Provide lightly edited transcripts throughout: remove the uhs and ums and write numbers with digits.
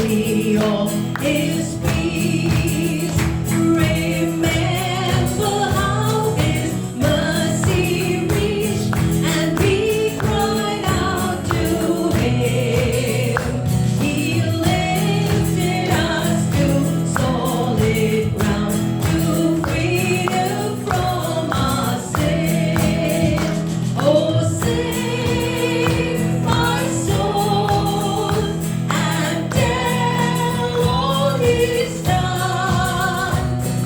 be all His peace. Remember how His mercy reached, and we cried out to Him. He lifted us to solid ground, to freedom from our sin. Oh, save my soul and tell all He's done,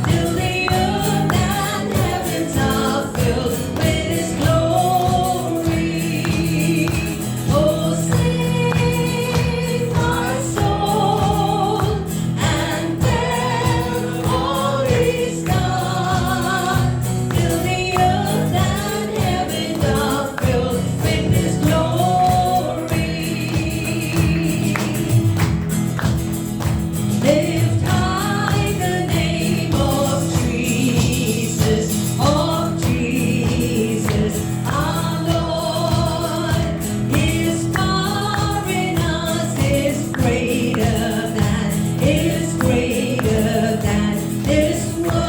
till the earth and heavens are filled with His glory. Oh, save my soul and tell all He's done, till the earth and heavens are filled with His glory. Lift high the name of Jesus, our Lord. His power in us is greater than this world.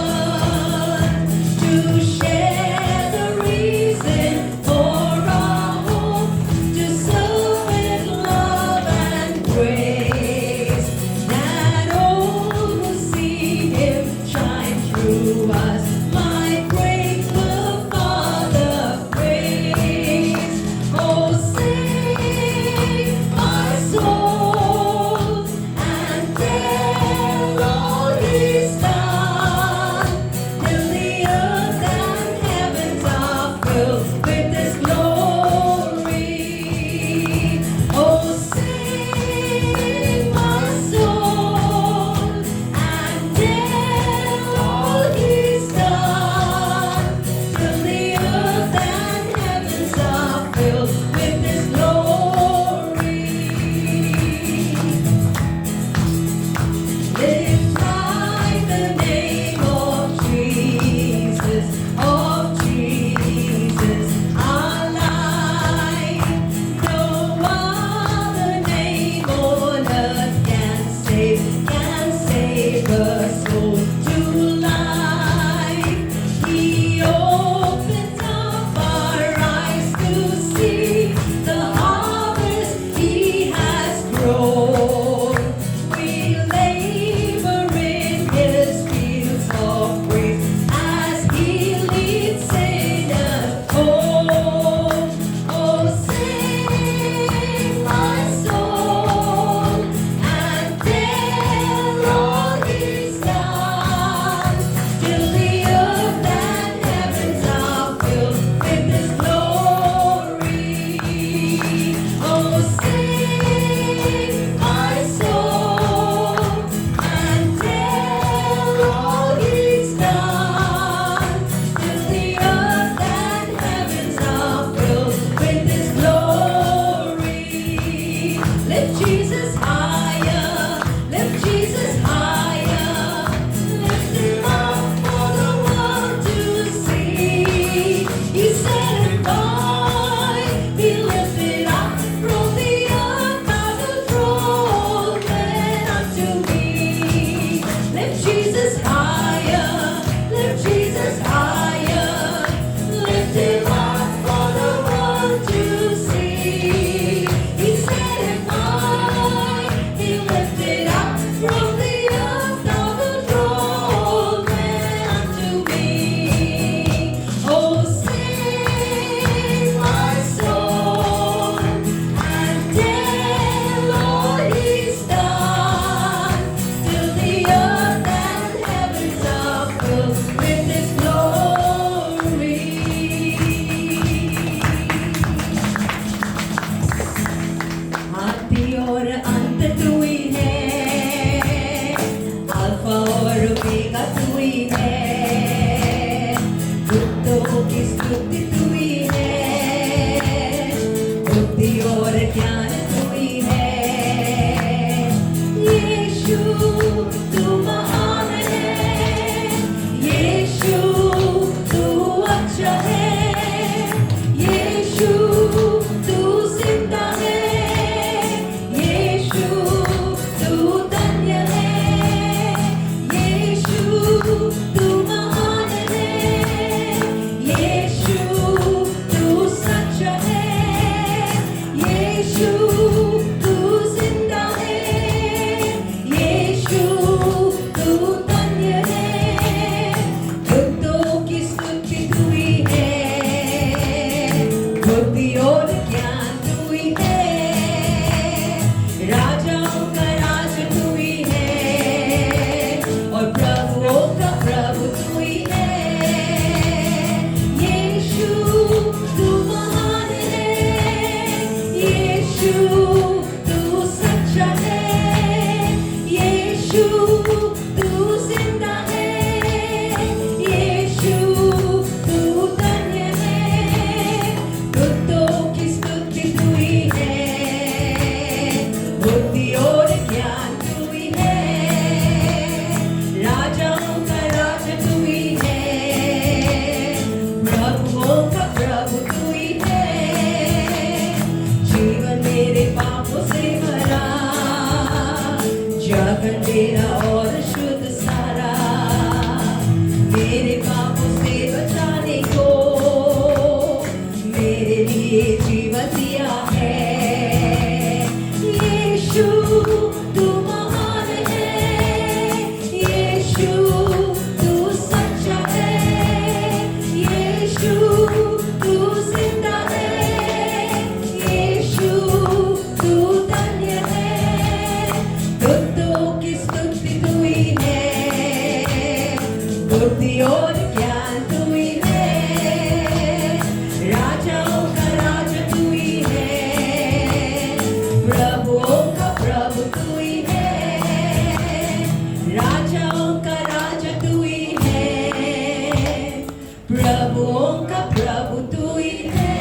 To share the reason for our hope, to serve with love and grace, that all who see Him shine through us. My grateful Father, praise. Oh, save my soul and tell all He's done, till the earth and heavens are filled with His glory. Oh, save my soul and tell all He's done, till the earth and heavens are filled with His glory. Lift high the name of Jesus, our life. No other name on earth can save a soul to life. He opens up our eyes to see the harvest He has grown. We labor in His fields of grace as He leads sinners home. Oh, save my soul and tell all He's done, till the earth and heavens are filled with His glory. Oh, save my soul and tell all He's done, till the earth and heavens are filled with His glory. Lift Jesus higher, lift Jesus higher, lift Him up for the world to see. He set Him high, He lifted up from the earth by the throne, led unto me. Lift Jesus higher, lift Jesus higher, lift Him up for the world to see. He set Him high, मेरा और शुद्ध सारा, मेरे पापों से बचाने को मेरे लिए जीवन दिया है। यीशु तू महान है, यीशु तू सच्चा है, यीशु तू जिंदा है, यीशु तू धन्य है। बुद्धों की स्तुति तू ही है, बुद्धि और ज्ञान तू ही है, राजाओं का राजा तू ही है, प्रभुओं का प्रभु तू ही है, राजाओं का राजा तू ही है, प्रभुओं का प्रभु तू ही है।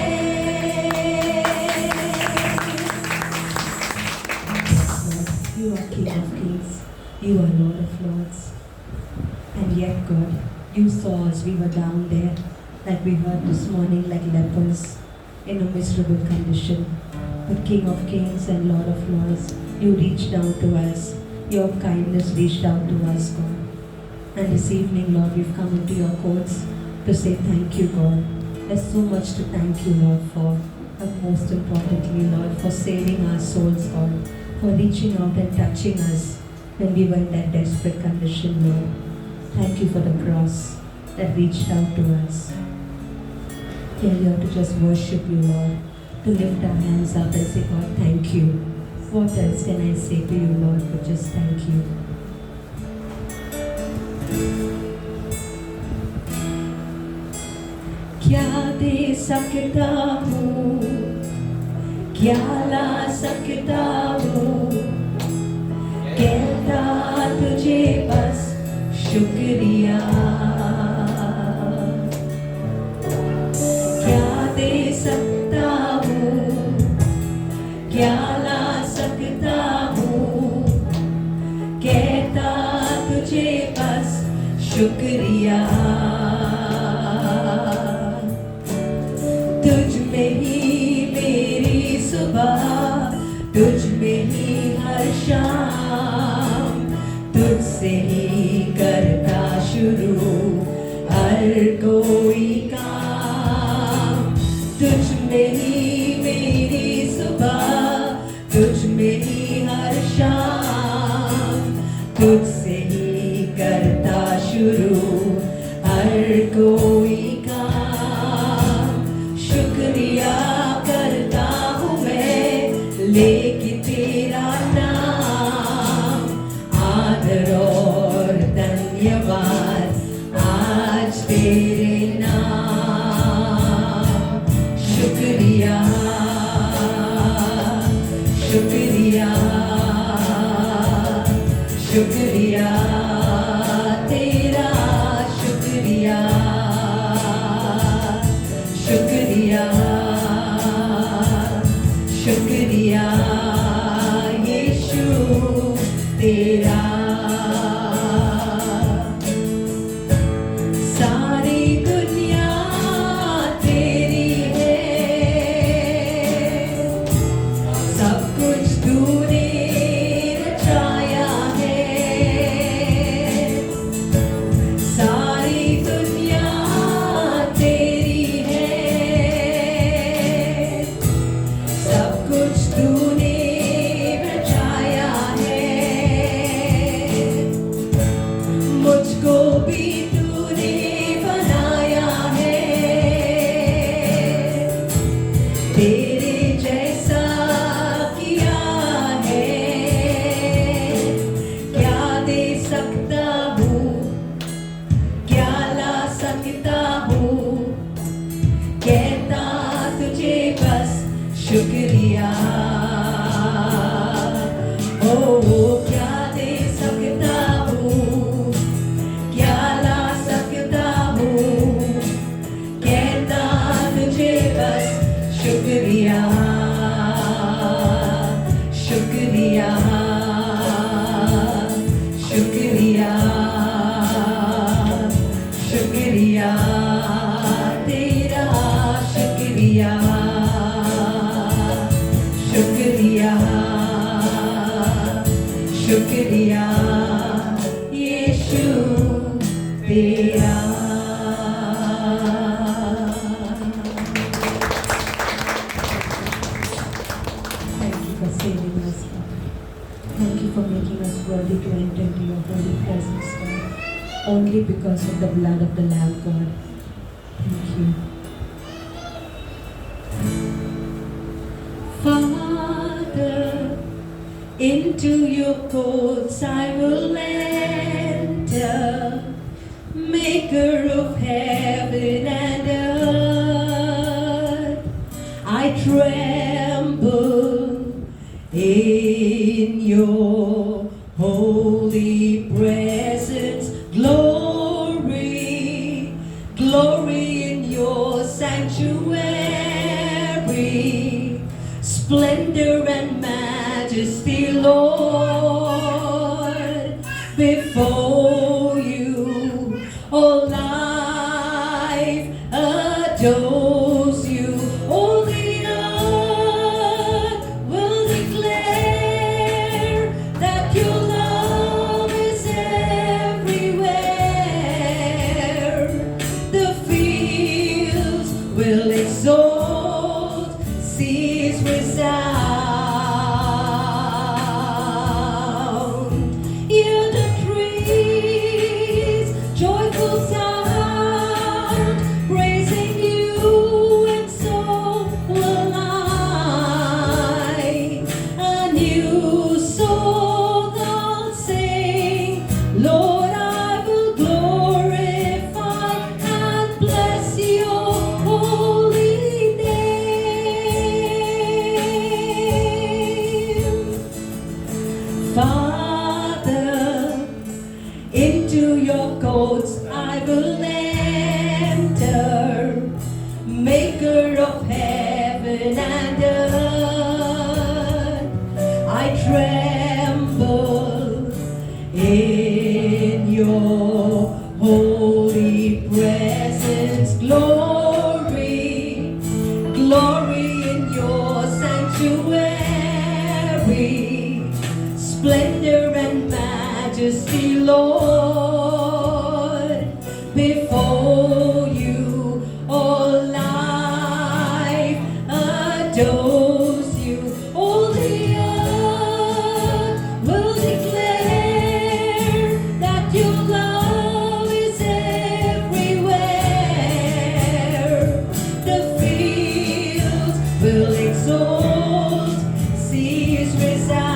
You are King of Kings, you are Lord of Lords. And yet, God, you saw us, we were down there, like we heard this morning, like lepers in a miserable condition. But King of Kings and Lord of Lords, you reached down to us. Your kindness reached out to us, God. And this evening, Lord, we've come into your courts to say thank you, God. There's so much to thank you, Lord, for. But most importantly, Lord, for saving our souls, God, for reaching out and touching us when we were in that desperate condition, Lord. Thank you for the cross that reached out to us. Here we are to just worship you, Lord, to lift our hands up and say, God, thank you. What else can I say to you, Lord, but just thank you. क्या दे सकता हूँ, क्या ला सकता हूँ, कहता तुझे बस शुक्रिया। क्या दे सकता हूँ, क्या ला सकता हूँ, कहता तुझे बस शुक्रिया। तुझ में ही मेरी सुबह, तुझ में ही हर शाम, तुझसे ही करता शुरू हर कोई काम। तुझ में ही मेरी सुबह, तुझ में ही हर शाम, तुझसे ही करता शुरू हर कोई काम। शुक्रिया करता हूँ मैं लेके तेरा नाम, आदर और धन्यवाद आज तेरे नाम। शुक्रिया शुक्रिया शुक्रिया तेरा, शुक्रिया शुक्रिया शुक्रिया यीशु तेरा। सारी दुनिया तेरी है, सब कुछ तूने रचाया है। सारी दुनिया तेरी है, सब कुछ तूने रचाया है। मुझको भी तूने बनाया है, तेरे जैसा किया है। क्या दे सकता हूँ, क्या ला सकता हूँ, कहता तुझे बस शुक्रिया। ओ क्या दे सकता हूँ, क्या ला सकता हूँ, कहता तुझे बस शुक्रिया शुक्रिया शुक्रिया शुक्रिया तेरा, शुक्रिया शुक्रिया शुक्रिया Thank you for making us worthy to enter into your holy presence, God. Only because of the blood of the Lamb, God. Thank you. Father, into your courts I will enter, maker of heaven and earth. I tremble in your holy presence. Glory, glory in your sanctuary. Splendor and majesty, Lord, before you all life adores you. All the earth will declare that your love is everywhere. The fields will exalt, seas resound. Hear the trees, joyful sound, praising you, and so will I. A new song I'll sing, Lord, I will glorify and bless your holy name. Father, into your courts I will enter, maker of heaven and earth. I tremble in your holy presence. Glory, glory in your sanctuary. Splendor and majesty, Lord, before you all life adores you. All the earth will declare that your love is everywhere. The fields will exalt, seas resound.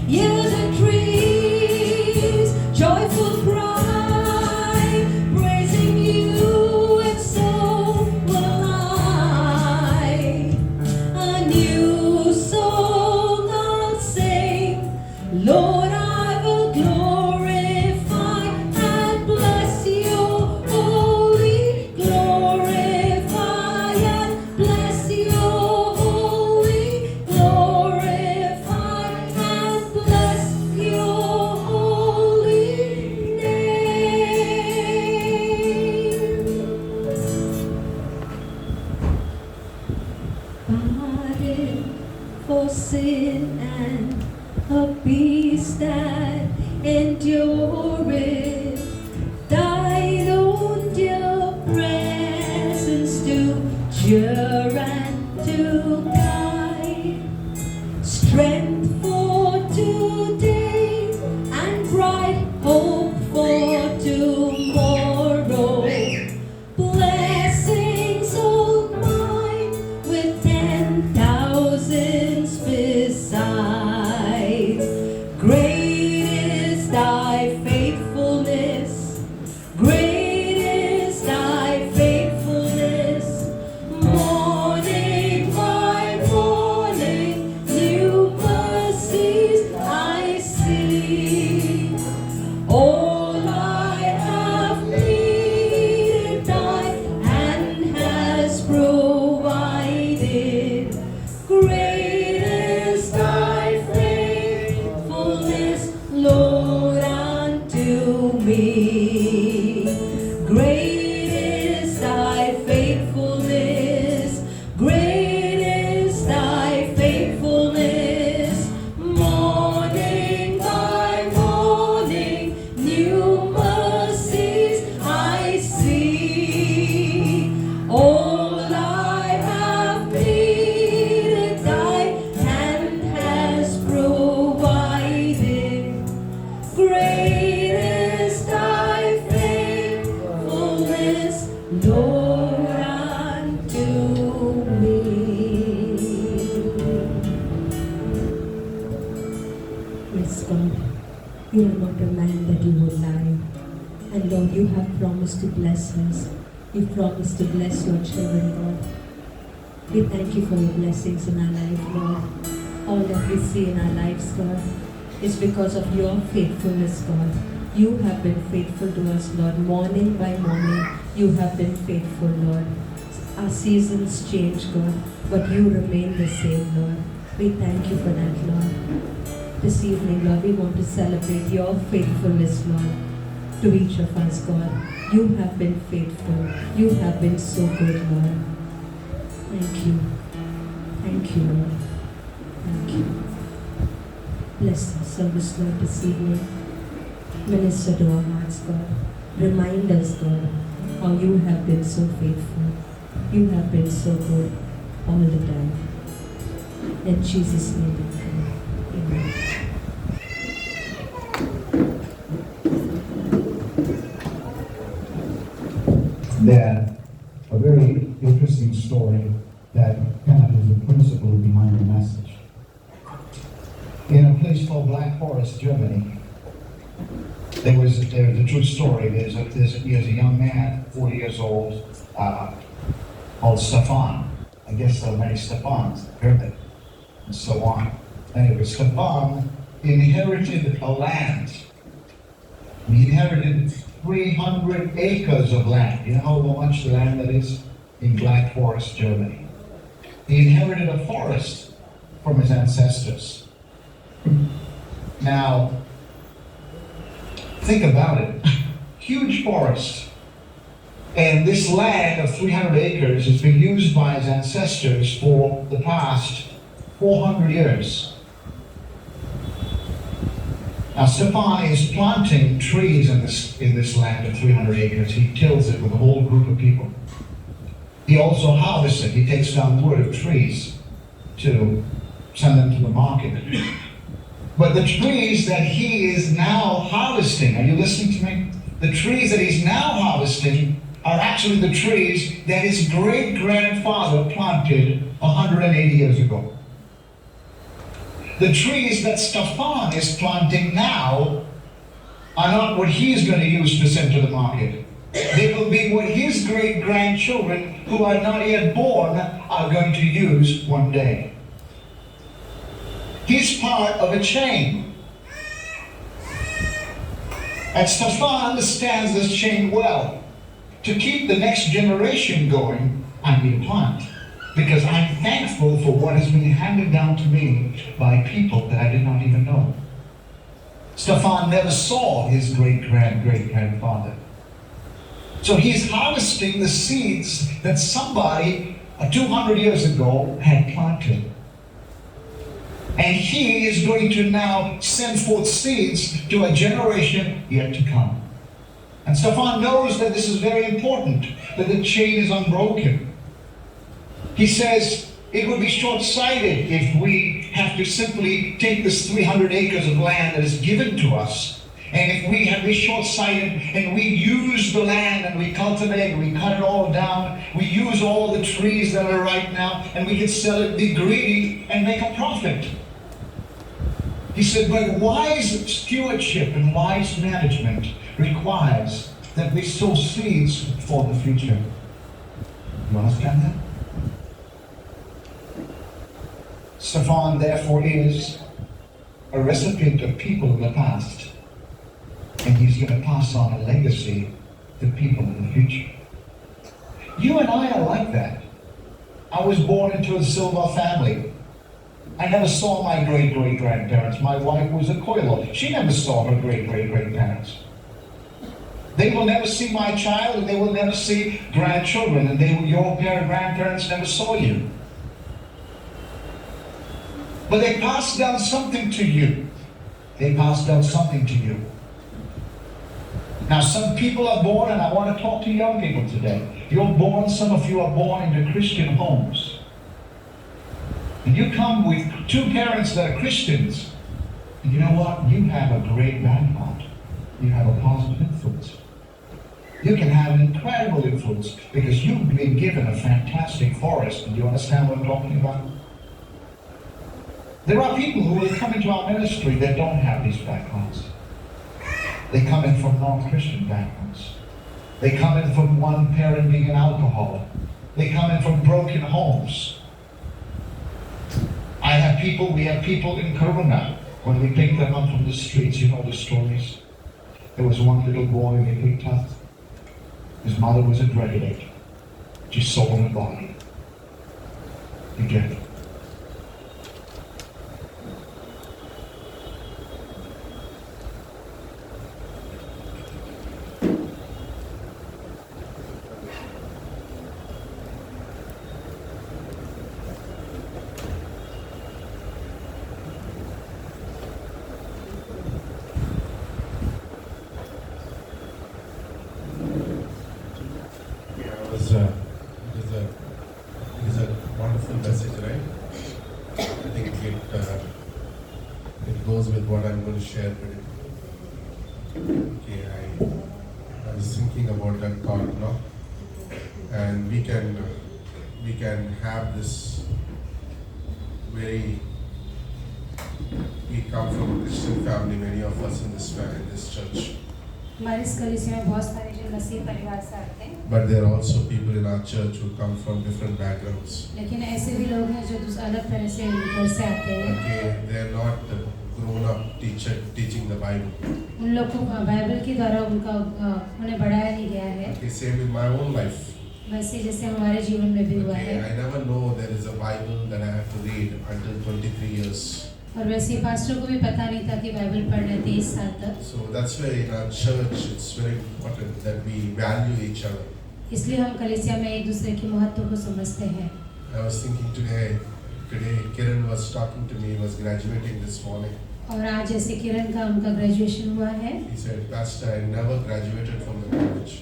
Hear the trees, joyful cry, praising you, and so will I. A new song I'll sing, Lord, I will glorify and bless your holy, glorify and bless your holy, glorify and bless your holy name. Pardon for sin and a peace that endureth, died on your presence to cheer and to guide. Strength for today and bright hope for tomorrow. Blessings all mine with 10,000s besides. Great is thy faithfulness. You are not a man that you would lie. And Lord, you have promised to bless us. You promised to bless your children, Lord. We thank you for your blessings in our life, Lord. All that we see in our lives, God, is because of your faithfulness, God. You have been faithful to us, Lord. Morning by morning, you have been faithful, Lord. Our seasons change, God, but you remain the same, Lord. We thank you for that, Lord. This evening, Lord, we want to celebrate your faithfulness, Lord, to each of us, God. You have been faithful. You have been so good, Lord. Thank you. Thank you, Lord. Thank you. Bless our service, Lord, this evening. Minister to our hearts, God. Remind us, God, how you have been so faithful. You have been so good all the time. In Jesus' name we pray. Amen. There, a very interesting story that kind of is the principle behind the message. In a place called Black Forest, Germany, there was a true story. There's a young man, 40 years old, called Stefan. I guess there are many Stefans, German, and so on. Anyway, Stefan inherited a land. He inherited 300 acres of land. You know how much the land that is? In Black Forest, Germany. He inherited a forest from his ancestors. Now, think about it. Huge forest. And this land of 300 acres has been used by his ancestors for the past 400 years. Now, Stefan is planting trees in this land of 300 acres. He tills it with a whole group of people. He also harvests it. He takes down wood of trees to send them to the market. But the trees that he is now harvesting, are you listening to me? The trees that he's now harvesting are actually the trees that his great-grandfather planted 180 years ago. The trees that Stefan is planting now are not what he's going to use to send to the market. They will be what his great-grandchildren, who are not yet born, are going to use one day. He's part of a chain. And Stefan understands this chain well. To keep the next generation going, I need a plant. Because I'm thankful for what has been handed down to me by people that I did not even know. Stefan never saw his great-grandfather. So he's harvesting the seeds that somebody 200 years ago had planted. And he is going to now send forth seeds to a generation yet to come. And Stefan knows that this is very important, that the chain is unbroken. He says it would be short-sighted if we have to simply take this 300 acres of land that is given to us, and if we have this short-sighted and we use the land and we cultivate and we cut it all down, we use all the trees that are right now, and we can sell it, be greedy, and make a profit. He said, but wise stewardship and wise management requires that we sow seeds for the future. You understand that? Stefan, therefore, is a recipient of people in the past, and he's going to pass on a legacy to people in the future. You and I are like that. I was born into a silver family. I never saw my great-great-grandparents. My wife was a Koilo. She never saw her great-great-grandparents. They will never see my child, and they will never see grandchildren, and your grandparents never saw you. But they passed down something to you. They passed down something to you. Now, some people are born, and I want to talk to young people today. You're born, some of you are born into Christian homes. And you come with two parents that are Christians. And you know what? You have a great background. You have a positive influence. You can have an incredible influence because you've been given a fantastic forest. Do you understand what I'm talking about? There are people who will come into our ministry that don't have these backgrounds. They come in from non-Christian backgrounds. They come in from one parent being an alcoholic. They come in from broken homes. We have people in Karuna, when we pick them up from the streets, you know the stories. There was one little boy they picked up. His mother was a drug addict. She sold her body to get it. It is a wonderful message, right? I think it goes with what I'm going to share today. Okay, I was thinking about that thought, no? And we can have this very. We come from a Christian family, many of us in this church. हमारे इस कलीसिया में बहुत सारे जो मसीह परिवार से आते हैं, But there are also people in our church who come from different backgrounds. लेकिन ऐसे भी लोग हैं जो अलग तरह से घर से आते हैं. Okay, they are not grown up teaching the Bible. उन लोग को बाइबल के द्वारा उन्हें बढ़ाया नहीं गया है. Okay, same with my own life. वैसे जैसे हमारे जीवन में भी हुआ Okay, है. I never know there is a Bible that I have to read until 23 years. और वैसे पास्टर को भी पता नहीं था कि बाइबल पढ़ना 23 साल तक. So that's why in our church it's very important that we value each other. इसलिए हम कलीसिया में एक दूसरे के महत्व को समझते हैं. I was thinking today Kiran was talking to me, he was graduating this morning. और आज जैसे किरण का उनका ग्रेजुएशन हुआ है. He said, Pastor, I never graduated from the college.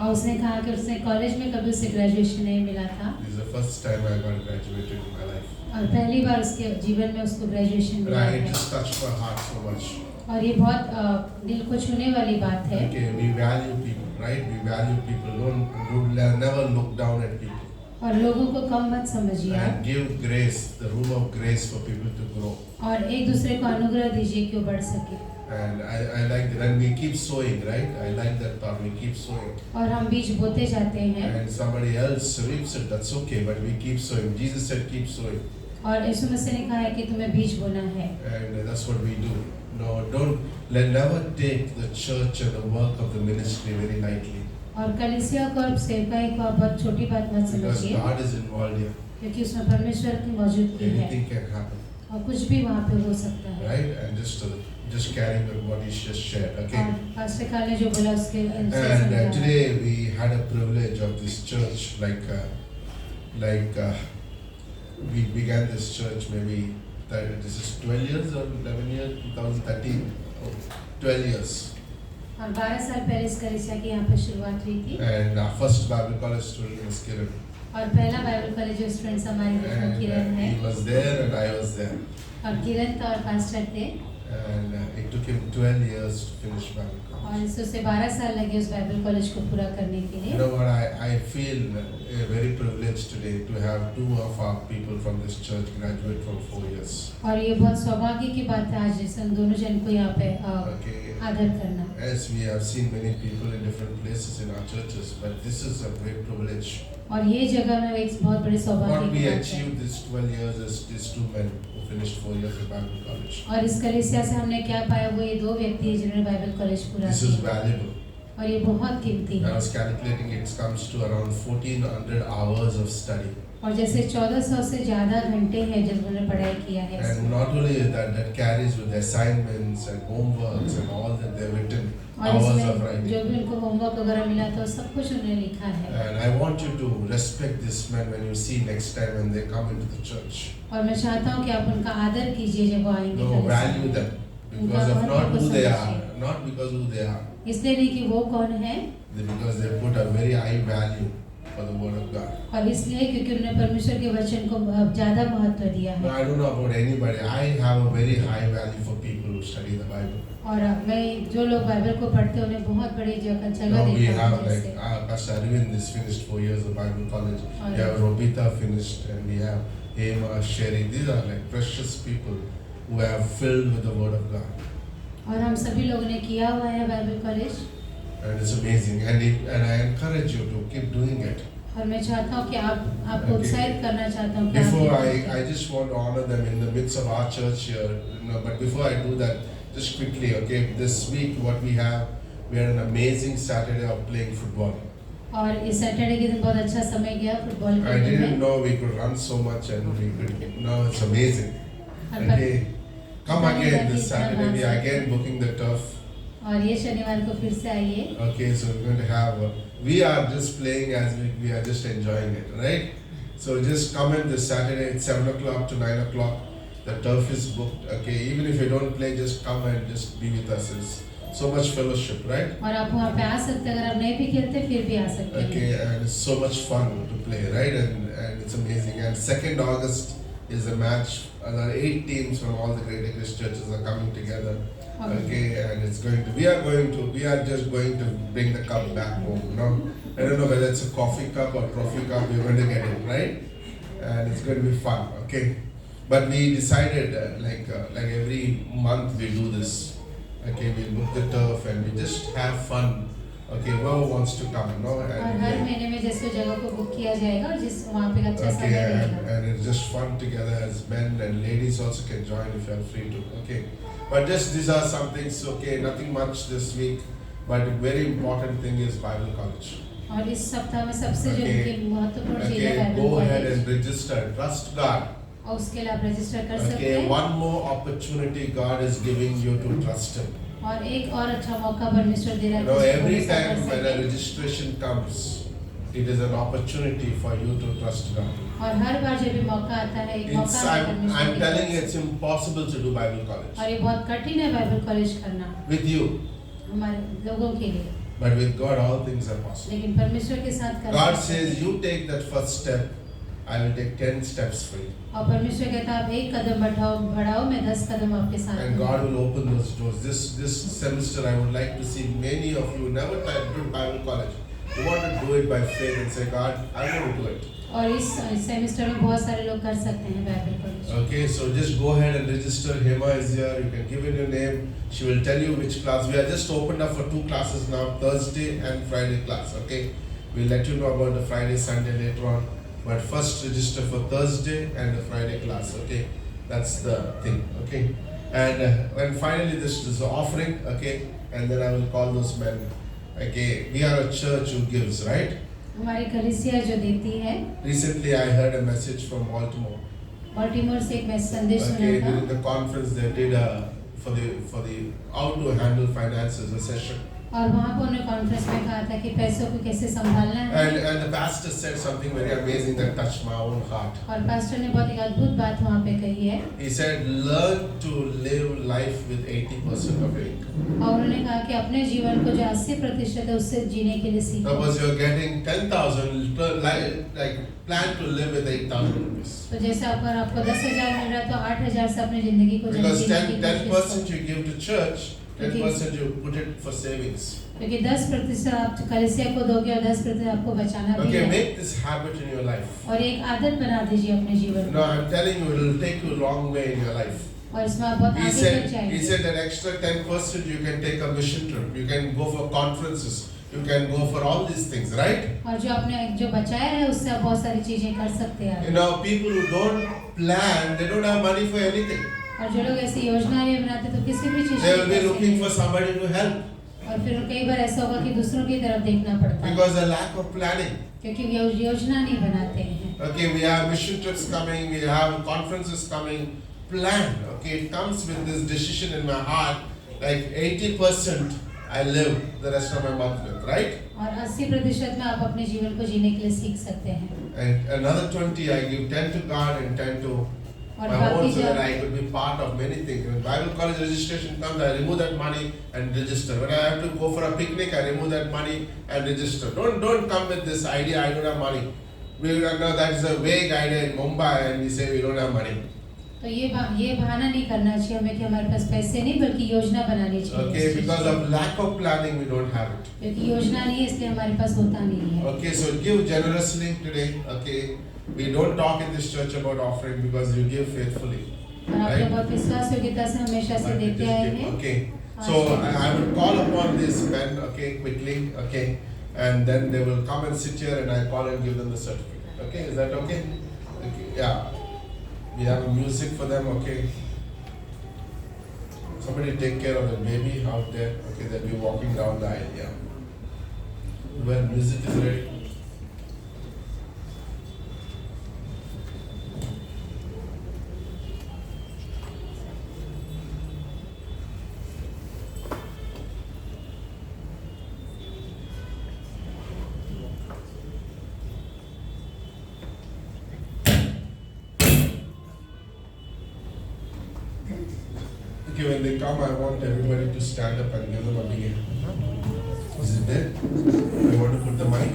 और उसने कहा कि उसने कॉलेज में कभी उसे ग्रेजुएशन नहीं मिला था. This is the first time I got graduated in my life. और पहली बार उसके जीवन में उसको ग्रेजुएशन मिला Right, है. it just touched my heart so much. और ये बहुत दिल को छूने वाली बात है. Okay, we value people, right? We value people. Don't never look down at people. और लोगों को कम मत समझिए आप. And give grace, the room of grace for people to grow. और एक दूसरे को अनुग्रह दीजिए कि वो बढ़ सके. And I like that. And we keep sowing, right? I like that thought. We keep sowing. और हम बीज बोते जाते हैं. And somebody else reaps it. That's okay, but we keep sowing. Jesus said, keep sowing. और यीशु मसीह ने कहा है कि तुम्हें बीज बोना है. And that's what we do. No, never take the church and the work of the ministry very lightly. और कलीसिया को और सेवकाई को आप बहुत छोटी बात मत Because समझिए. God is involved here. क्योंकि उसमें परमेश्वर की मौजूदगी है. Anything can happen, और कुछ भी वहाँ पे हो सकता है. right? And just carrying on what he just shared. Okay. और पास्टर काल ने जो बोला उसके And अनुसार today we had a privilege of this church, we began this church maybe this is 12 years or 11 years, 2013, 12 years. और 12 साल पहले इस कलीसिया की यहाँ पे शुरुआत हुई थी. And our first Bible college student was Kiran. और पहला बाइबल कॉलेज जो स्टूडेंट्स हमारे बीच में किरण है. He was there and I was there. और किरण था और पास्टर थे. And it took him 12 years to finish Bible college. और इससे 12 साल लगे उस बाइबल कॉलेज को पूरा करने के लिए. You know what? I feel very privileged today to have two of our people from this church graduate from 4 years. और ये बहुत सौभाग्य की बात है आज जैसे हम दोनों जन को यहाँ पे Okay. आदर करना. As we have seen many people in different places in our churches, but this is a great privilege. और ये जगह में एक बहुत बड़ी सौभाग्य What we की बात है. achieved this 12 years is these two men who finished 4 years of Bible college. और इस कलीसिया से हमने क्या पाया वो ये दो व्यक्ति हैं जिन्होंने बाइबल कॉलेज पूरा This is किया. valuable. और ये बहुत कीमती I है. was calculating it comes to around 1400 hours of study. और जैसे 1400 से ज़्यादा घंटे हैं जब उन्होंने पढ़ाई किया है. And not only that carries with assignments and homeworks and all that they've written, और hours of इसमें writing. जो भी उनको होमवर्क वगैरह मिला था सब कुछ उन्होंने लिखा है. And I want you to respect this man when you see next time when they come into the church. और मैं चाहता हूँ कि आप उनका आदर कीजिए जब वो आएंगे. No, कलीसिया value में. them because of not who they are, not because who they are, इसलिए नहीं कि वो कौन है, because they put a very high value for the word of God. और इसलिए क्योंकि उन्होंने परमेश्वर के वचन को ज़्यादा महत्व दिया No, है. I don't know about anybody. I have a very high value for people who study the Bible. और मैं जो लोग बाइबल को पढ़ते हैं उन्हें बहुत बड़ी जगह Now we देता have हूँ. like जैसे Pastor Arvind is finished 4 years of Bible college. Oh, We have Robita finished, and we have Hema, Sherry. These are like precious people who have filled with the Word of God. और हम सभी लोगों ने किया हुआ है Bible college, and it's amazing. And I encourage you to keep doing it. और मैं चाहता हूँ कि आपको Okay. उत्साहित करना चाहता हूँ कि आप Before ये करें। I just want to honor them in the midst of our church here. But before I do that, just quickly, okay, this week what we had an amazing Saturday of playing football. और इस Saturday के दिन बहुत अच्छा समय गया football I खेलने didn't में। know we could run so much and we could. Now it's amazing. और Okay, come पता नहीं again था this कि Saturday. इतना We are भाग again सकते booking the turf. और ये शनिवार को फिर से आइए। Okay, so we're going to have. We are just playing as we are just enjoying it, right? So just come in this Saturday at 7 o'clock to 9 o'clock. The turf is booked. Okay, even if you don't play, just come and just be with us. It's so much fellowship, right? और आप वहाँ पे आ सकते हैं, अगर आप नहीं भी खेलते फिर भी आ सकते हैं। Okay, and it's so much fun to play, right? And it's amazing. And 2nd August is a match. There are 8 teams from all the Greater Christ churches are coming together. Okay, and we are just going to bring the cup back home. I don't know whether it's a coffee cup or trophy cup. We're going to get it, right? And it's going to be fun. Okay, but we decided like every month we do this. Okay, we book the turf and we just have fun. Okay, whoever wants to come, और हर महीने में जैसे जगह को book किया जाएगा और जिस वहाँ पे अच्छा समय Okay, रहेगा। and it's just fun together as men and ladies also can join if you are free to. Okay, but just these are some things. Okay, nothing much this week, but a very important thing is Bible college. और इस सप्ताह में सबसे जो Okay. महत्वपूर्ण चीज है Okay, Bible go ahead college, and register. Trust God. और उसके लिए आप रजिस्टर कर सकते Okay, हैं। one more opportunity God is giving you to trust Him. और एक और अच्छा मौका परमेश्वर दे रहा You है know, कि every भरोसा कर time when a सकें। registration comes, it is an opportunity for you to trust God. और हर बार जब भी मौका आता है एक मौका है परमेश्वर I'm की telling you, तरफ it's से। impossible to do Bible और college ये बहुत कठिन है बाइबल कॉलेज करना with you, हमारे लोगों के लिए, but with God, all things are possible. लेकिन परमेश्वर के साथ कर God सकते हैं। says, you take that first step, I will take 10 steps for you. और परमेश्वर कहता है आप एक कदम बढ़ाओ मैं 10 कदम आपके साथ And God हूँ। will open those doors. This semester, I would like to see many of you never tried to do Bible college. You want to do it by faith and say, God, I'm going to do it. और इस semester में बहुत सारे लोग कर सकते हैं Bible college. Okay, so just go ahead and register. Hema is here. You can give in your name. She will tell you which class. We are just opened up for 2 classes now, Thursday and Friday class. Okay, we'll let you know about the Friday, Sunday later on. But first register for Thursday and the Friday class. Okay, that's the thing. Okay, and finally this is the offering. Okay, and then I will call those men. Okay, we are a church who gives, right? हमारी कलीसिया जो देती है, Recently I heard a message from Baltimore. Baltimore से एक मैं संदेश Okay, सुना during था the conference they did for the how to handle finances a session, और वहाँ पर उन्होंने कॉन्फ्रेंस में कहा था कि पैसों को कैसे संभालना है। and the pastor said something very amazing that touched my own heart. और पास्टर ने बहुत एक अद्भुत बात वहाँ पे कही है He said, learn to live life with 80% of your income. और उन्होंने कहा कि अपने जीवन को जो 80% है उससे जीने के लिए सीखो। Suppose you're getting 10,000, like plan to live with 8,000 rupees. तो जैसे अगर आपको 10,000 मिल रहा है तो 8,000 से अपनी जिंदगी को Because जीने की 10% कोशिश you give to church, 10% you put it for savings. करो। क्योंकि 10% आप कलीसिया को दोगे और 10% आपको बचाना भी Okay, है। make this habit in your life. और एक आदत बना दीजिए अपने जीवन No, में I'm telling you, it will take you a long way in your life. और इसमें आप बहुत He आगे said, तक जाएंगे। he said that extra 10% you can take a mission trip, you can go for conferences, you can go for all these things, right? और जो आपने जो बचाया है उससे आप बहुत सारी चीजें कर सकते हैं। You know, people who don't plan, they don't have money for anything. और जो लोग ऐसी योजना नहीं बनाते तो किसी भी चीज They की will be पैसे looking नहीं। for somebody to help और फिर कई बार ऐसा होगा कि दूसरों की तरफ देखना पड़ता है because of lack of planning. क्योंकि योजना नहीं बनाते हैं। Okay, we have mission trips coming, we have conferences coming. Plan. Okay, it comes with this decision in my heart. Like 80% I live the rest of my month with, right? और 80% में आप अपने जीवन को जीने के लिए सीख सकते हैं। And another 20 I give 10 to God and 10 to और my बाकी own so जो that I could be part of many things. When Bible college registration comes, I remove that money and register. When I have to go for a picnic, I remove that money and register. Don't come with this idea I don't have money. We know that is a vague idea in Mumbai and we say we don't have money. तो ये बहाना नहीं करना चाहिए हमें कि हमारे पास पैसे नहीं बल्कि योजना बनानी चाहिए। Okay, because of lack of planning we don't have it. क्योंकि योजना नहीं है इसलिए हमारे पास होता नहीं है। Okay, so give generously today. Okay, we don't talk in this church about offering because you give faithfully. और आप लोग बहुत विश्वास योग्यता से हमेशा से But we देते just आए give. हैं। Okay, So I will call upon these men, okay, quickly, okay, and then they will come and sit here and I call and give them the certificate. Okay, is that okay? Okay, yeah. We have music for them, okay. Somebody take care of the baby out there, okay, they'll be walking down the aisle, yeah. When music is ready. Okay, when they come, I want everybody to stand up and give them a big hand. Is it there? I want to put the mic.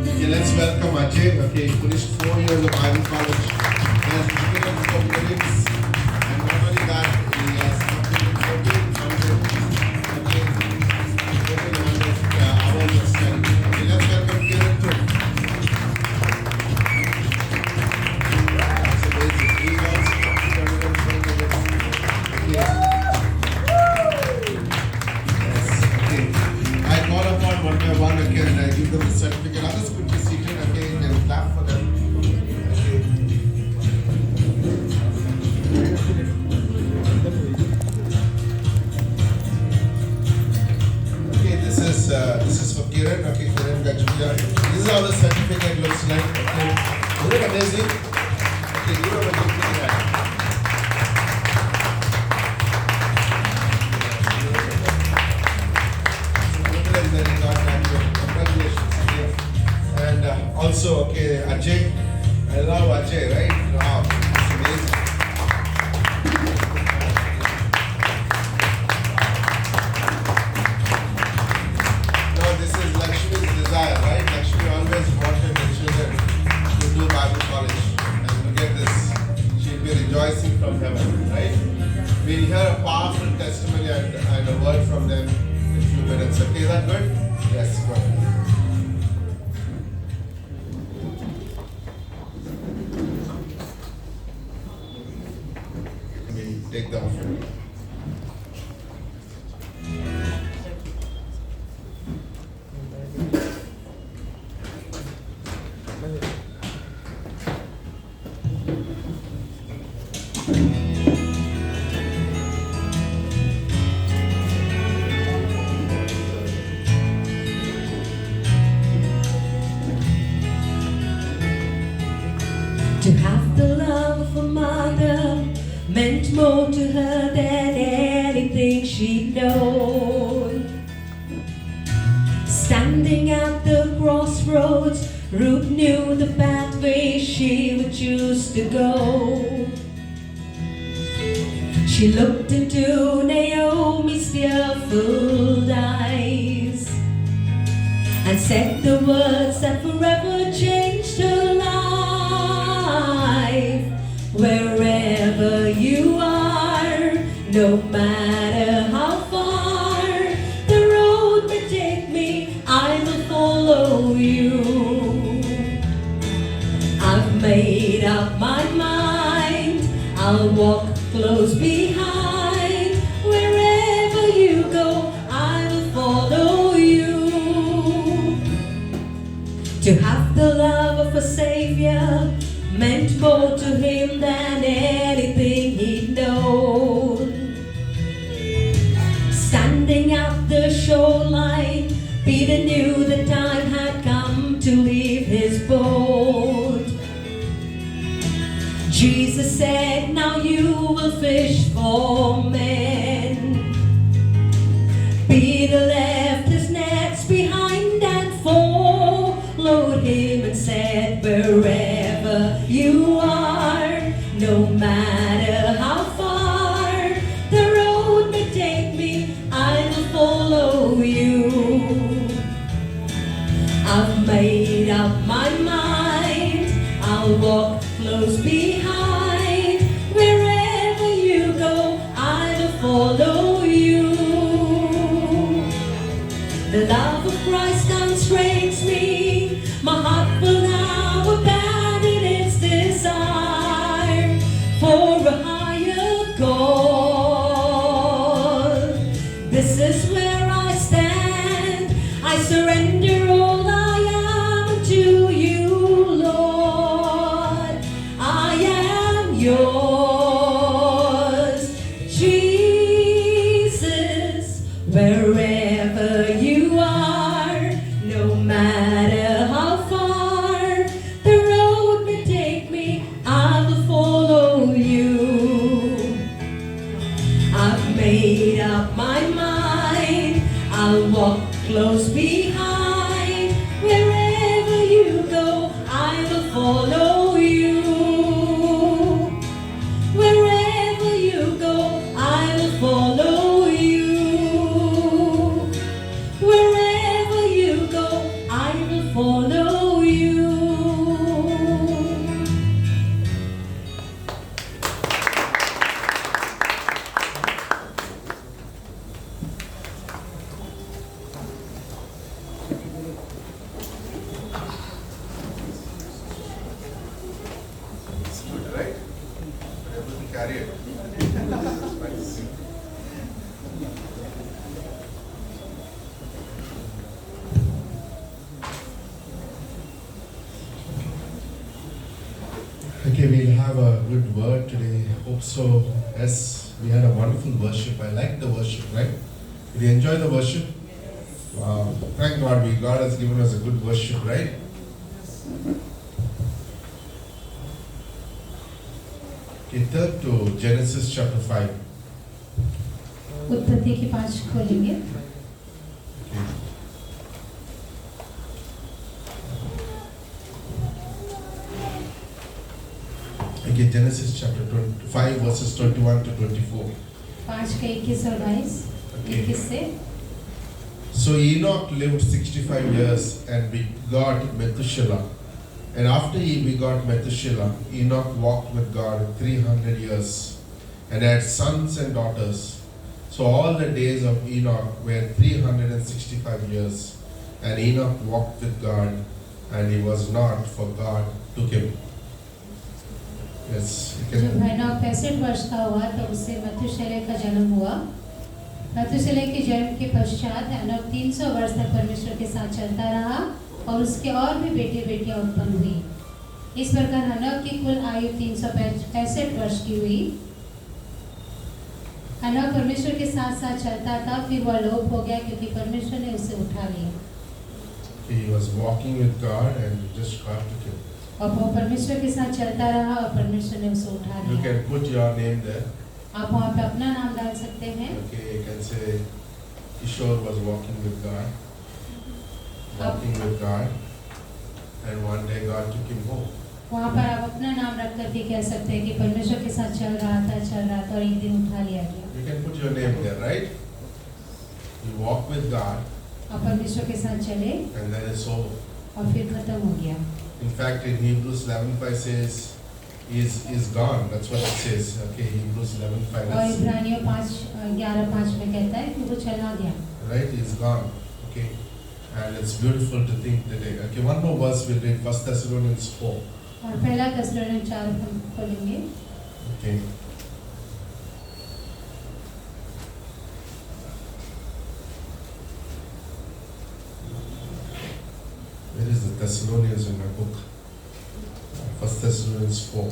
Okay, let's welcome Ajay. Okay, he finished 4 years of Bible college. He has given for lyrics, and not only that, he has completed 1400 hours of study. Okay, let's welcome Kiran too. That's amazing. He also completed 120 years. Yes, okay. I call upon one by one again and I give them the certificate. Others could be seated again and clap for them. Okay. Okay, this is for Kiran. Okay, Kiran Gajulia. This is how the certificate looks like. Okay, isn't it amazing? Okay, give them a big hand. Congratulations. And also, okay, Ajay. I love Ajay, right? Wow, it's amazing. Now, this is Lakshmi's desire, right? Lakshmi always wanted the children to do Bible college. And look at this. She'll be rejoicing from heaven, right? We'll hear a powerful testimony and a word from them in a few minutes. Okay, is that good? Yes, good. We take the offering. To have the love of a mother meant more to her than anything she'd known. Standing at the crossroads, Ruth knew the pathway she would choose to go. She looked into Naomi's tearful eyes and said the words that forever changed her life. Wherever you are, no matter how far the road may take me, I will follow you. I've made up my mind, I'll walk close behind. Wherever you go, I will follow you. To have the love of a Savior meant more to him than anything he'd known. Standing at the shoreline, Peter knew the time had come to leave his boat. Jesus said, now you will fish for men. Peter left his nets behind and followed him and said, wherever you are, no matter how far the road may take me, I will follow you. I've made up my mind, I'll walk close behind. chariot. Nice. Okay, we'll have a good word today. Hope so. Yes, we had a wonderful worship. I like the worship, right? Did you enjoy the worship? Wow. Thank God, God has given us a good worship, right? Okay, turn to Genesis chapter 5. उत्पत्ति की 5 खोलेंगे। Okay. Okay, Genesis chapter 5 verses 21 to 24. 5 का 21 और 22, Okay. 21 से। So Enoch lived 65 years and begot Methuselah. And after he begot Methuselah, Enoch walked with God 300 years and had sons and daughters. So all the days of Enoch were 365 years. And Enoch walked with God, and he was not, for God took him. Yes, you जब can. हैनोक 65 वर्ष का हुआ तो उससे मथुशेलह का जन्म हुआ। मथुशेलह के जन्म के पश्चात हैनोक 300 वर्ष तक परमेश्वर के साथ चलता रहा और उसके और भी बेटे बेटियां उत्पन्न हुई। इस प्रकार हैनोक की कुल आयु 365 वर्ष की हुई। हैनोक परमेश्वर के साथ साथ चलता था, फिर वह लोप हो गया क्योंकि परमेश्वर ने उसे उठा लिया। He was walking with God and just God took him. और वो परमेश्वर के साथ चलता रहा और परमेश्वर ने उसे उठा You लिया। can put your name there. आप वहाँ पे अपना नाम डाल सकते हैं। Okay, you can say Kishore was walking with God, and one day God took him home. वहाँ पर आप अपना नाम रख करके कह सकते हैं कि परमेश्वर के साथ चल रहा था और एक दिन उठा लिया गया। You can put your name there, right? You walk with God, आप परमेश्वर के साथ चले and then it's over. और फिर खत्म हो गया। In fact, in Hebrews 11:5 says, is gone. That's what it says. Okay, Hebrews 11:5. और इब्रानियों 5:11-5 में कहता है कि वो चला गया। Right, is gone. Okay, and it's beautiful to think today. Okay, one more verse we'll read. 1 Thessalonians 4. और पहला थिस्सलुनीके 4 हम खोलेंगे। Okay. Where is the Thessalonians in my book? 1 Thessalonians 4.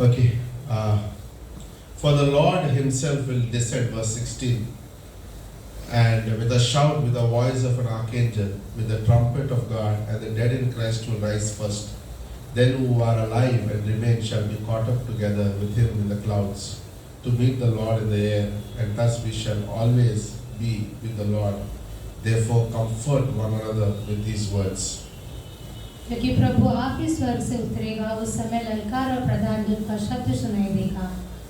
Okay. For the Lord himself will descend, verse 16. And with a shout, with the voice of an archangel, with the trumpet of God, and the dead in Christ will rise first. Then who are alive and remain shall be caught up together with him in the clouds, to meet the Lord in the air, and thus we shall always be with the Lord. Therefore comfort one another with these words. क्योंकि प्रभु आप ही स्वर्ग से उतरेगा, उस समय ललकार और प्रधान दूत का शब्द सुनाई देगा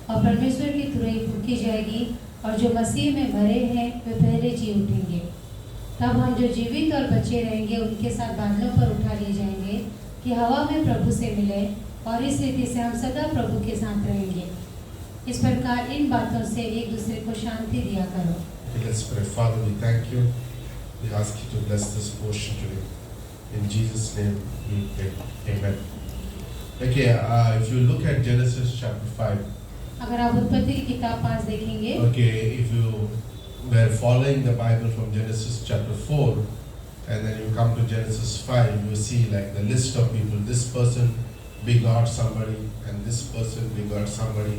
और परमेश्वर की तुरही फूंकी जाएगी और जो मसीह में मरे हैं वे पहले जी उठेंगे। तब हम जो जीवित और बचे रहेंगे उनके साथ बादलों पर उठा लिए जाएंगे कि हवा में प्रभु से मिले और इस रीति से हम सदा प्रभु के साथ रहेंगे। इस प्रकार इन बातों से एक दूसरे को शांति दिया करो। Okay, let's pray. Father, we thank you. We ask you to bless this portion today. In Jesus' name we pray. Amen. Okay, if you look at Genesis chapter 5. अगर आप उत्पत्ति की किताब 5 देखेंगे, Okay, if you were following the Bible from Genesis chapter 4, and then you come to Genesis 5, you see like the list of people. This person begot somebody, and this person begot somebody,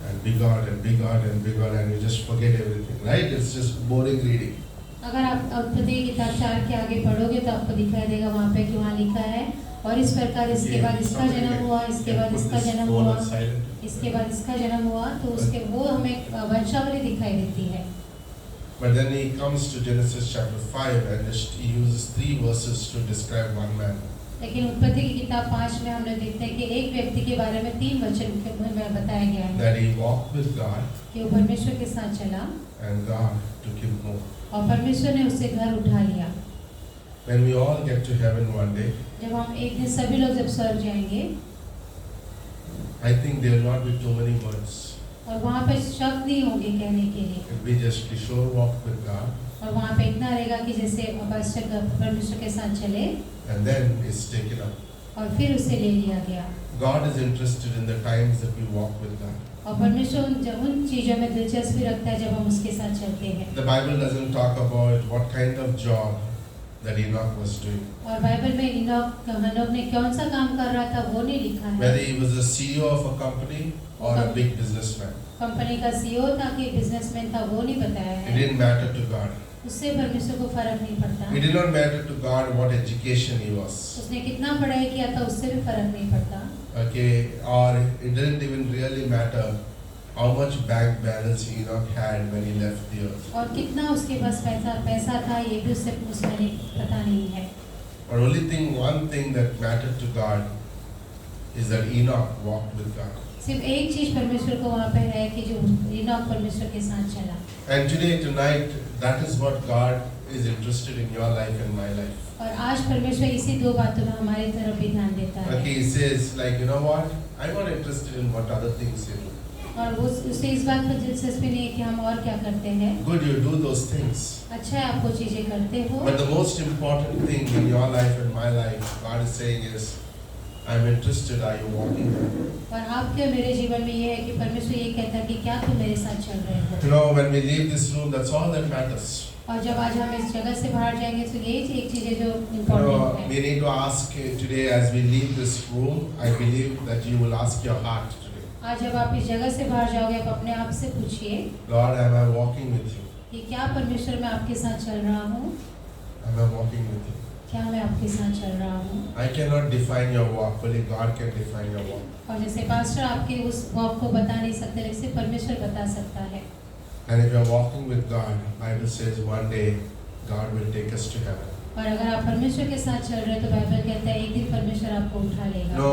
and begot and begot and begot, and you just forget everything, right? It's just boring reading. अगर आप उत्पत्ति की किताब 4 के आगे पढ़ोगे तो आपको दिखाई देगा वहाँ पे कि वहाँ लिखा है और इस प्रकार इसके बाद इसका जन्म हुआ, इसके बाद इसका जन्म हुआ, इसके बाद इसका जन्म हुआ, तो उसके वो हमें वंशावली दिखाई देती है। But then he comes to Genesis chapter 5 and he uses 3 verses to describe one man. लेकिन उत्पत्ति की किताब 5 में हमने देखते हैं कि एक व्यक्ति के बारे में 3 वचन में बताया गया है That he walked with God कि वो परमेश्वर के साथ चला and God took him home. और परमेश्वर ने उसे घर उठा लिया। When we all get to heaven one day, जब हम एक दिन सभी लोग जब स्वर्ग जाएंगे, I think there will not be too many words. और वहाँ पे शब्द नहीं होंगे कहने के लिए, It will be just Kishore walked with God, और वहाँ पे इतना रहेगा कि जैसे परमेश्वर के साथ चले and then is taken up. और फिर उसे ले लिया गया। God is interested in the times that we walk with God. और परमेश्वर उन चीजों में दिलचस्पी रखता है जब हम उसके साथ चलते हैं। The Bible doesn't talk about what kind of job that Enoch was doing. और बाइबल में हनोक ने कौन सा काम कर रहा था वो नहीं लिखा है। Whether he was the CEO of a company or a big businessman. Company का सीईओ था कि बिजनेसमैन था वो नहीं बताया It है। didn't matter to God. उससे परमेश्वर को फर्क नहीं पड़ता। It did not matter to God what education he was. उसने कितना पढ़ाई किया था उससे भी फर्क नहीं पड़ता। Okay, or it didn't even really matter how much bank balance Enoch had when he left the earth. और कितना उसके पास पैसा था ये भी उससे पता नहीं है। But one thing that mattered to God is that Enoch walked with God. सिर्फ एक चीज परमेश्वर को वहाँ पे है कि जो इनॉक परमेश्वर के साथ चला। And tonight, that is what God is interested in your life and my life. और आज परमेश्वर इसी दो बातों में हमारी तरफ भी ध्यान देता है। Okay, he says like, you know what? I'm not interested in what other things you do. और वो उसे इस बात पर दिलचस्पी नहीं है कि हम और क्या करते हैं। Good, you do those things. अच्छा है आप वो चीजें करते हो। But the most important thing in your life and my life, God is saying is, I'm interested. Are you walking with me? और आपके मेरे जीवन में ये है कि परमेश्वर ये कहता है कि क्या तुम मेरे साथ चल रहे हो। You know, when we leave this room, that's all that matters. और जब आज हम इस जगह से बाहर जाएंगे तो यही एक चीज है जो You इम्पोर्टेंट know, है। we need to ask today as we leave this room. I believe that you will ask your heart today. आज जब आप इस जगह से बाहर जाओगे आप अपने आप से पूछिए Lord, am I walking with you? कि क्या परमेश्वर मैं आपके साथ चल रहा हूँ। Am I walking with you? क्या मैं आपके साथ चल रहा हूँ। I cannot define your walk, only God can define your walk. और जैसे पास्टर आपके उस वॉक को बता नहीं सकते लेकिन सिर्फ परमेश्वर बता सकता है। And if you are walking with God, Bible says one day God will take us to heaven. और अगर आप परमेश्वर के साथ चल रहे हो तो बाइबल कहता है एक दिन परमेश्वर आपको उठा लेगा। No,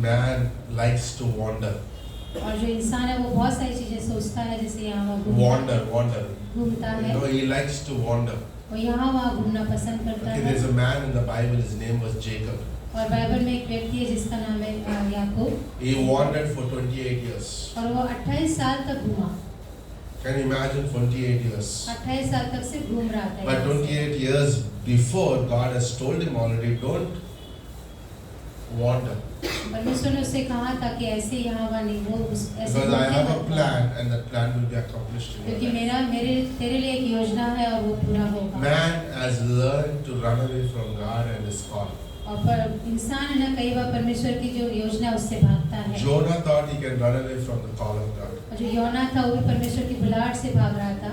man likes to wander. और जो इंसान है वो बहुत सारी चीजें सोचता है जैसे यहाँ वहाँ Wander. घूमता है। No, he likes to wander. वो यहाँ वहाँ घूमना पसंद करता Okay, है। there's a man in the Bible, his name was Jacob. और बाइबल में एक व्यक्ति है जिसका नाम है याकूब। He wandered for 28 years. और वो 28 साल तक घूमा। Can you imagine 28 years? 28 साल तक से घूम रहा था। But 28 years before, God has told him already, don't wander. परमेश्वर ने उससे कहा था कि ऐसे यहाँ वहाँ नहीं वो ऐसे Because I have a घूमते मत। plan and that plan will be accomplished in क्योंकि your life. तेरे लिए एक योजना है और वो पूरा होगा। Man has learned to run away from God and his call. और पर इंसान है ना कई बार परमेश्वर की जो योजना है उससे भागता है। Jonah thought he can run away from the call of God. और जो योना था वो भी परमेश्वर की बुलाहट से भाग रहा था।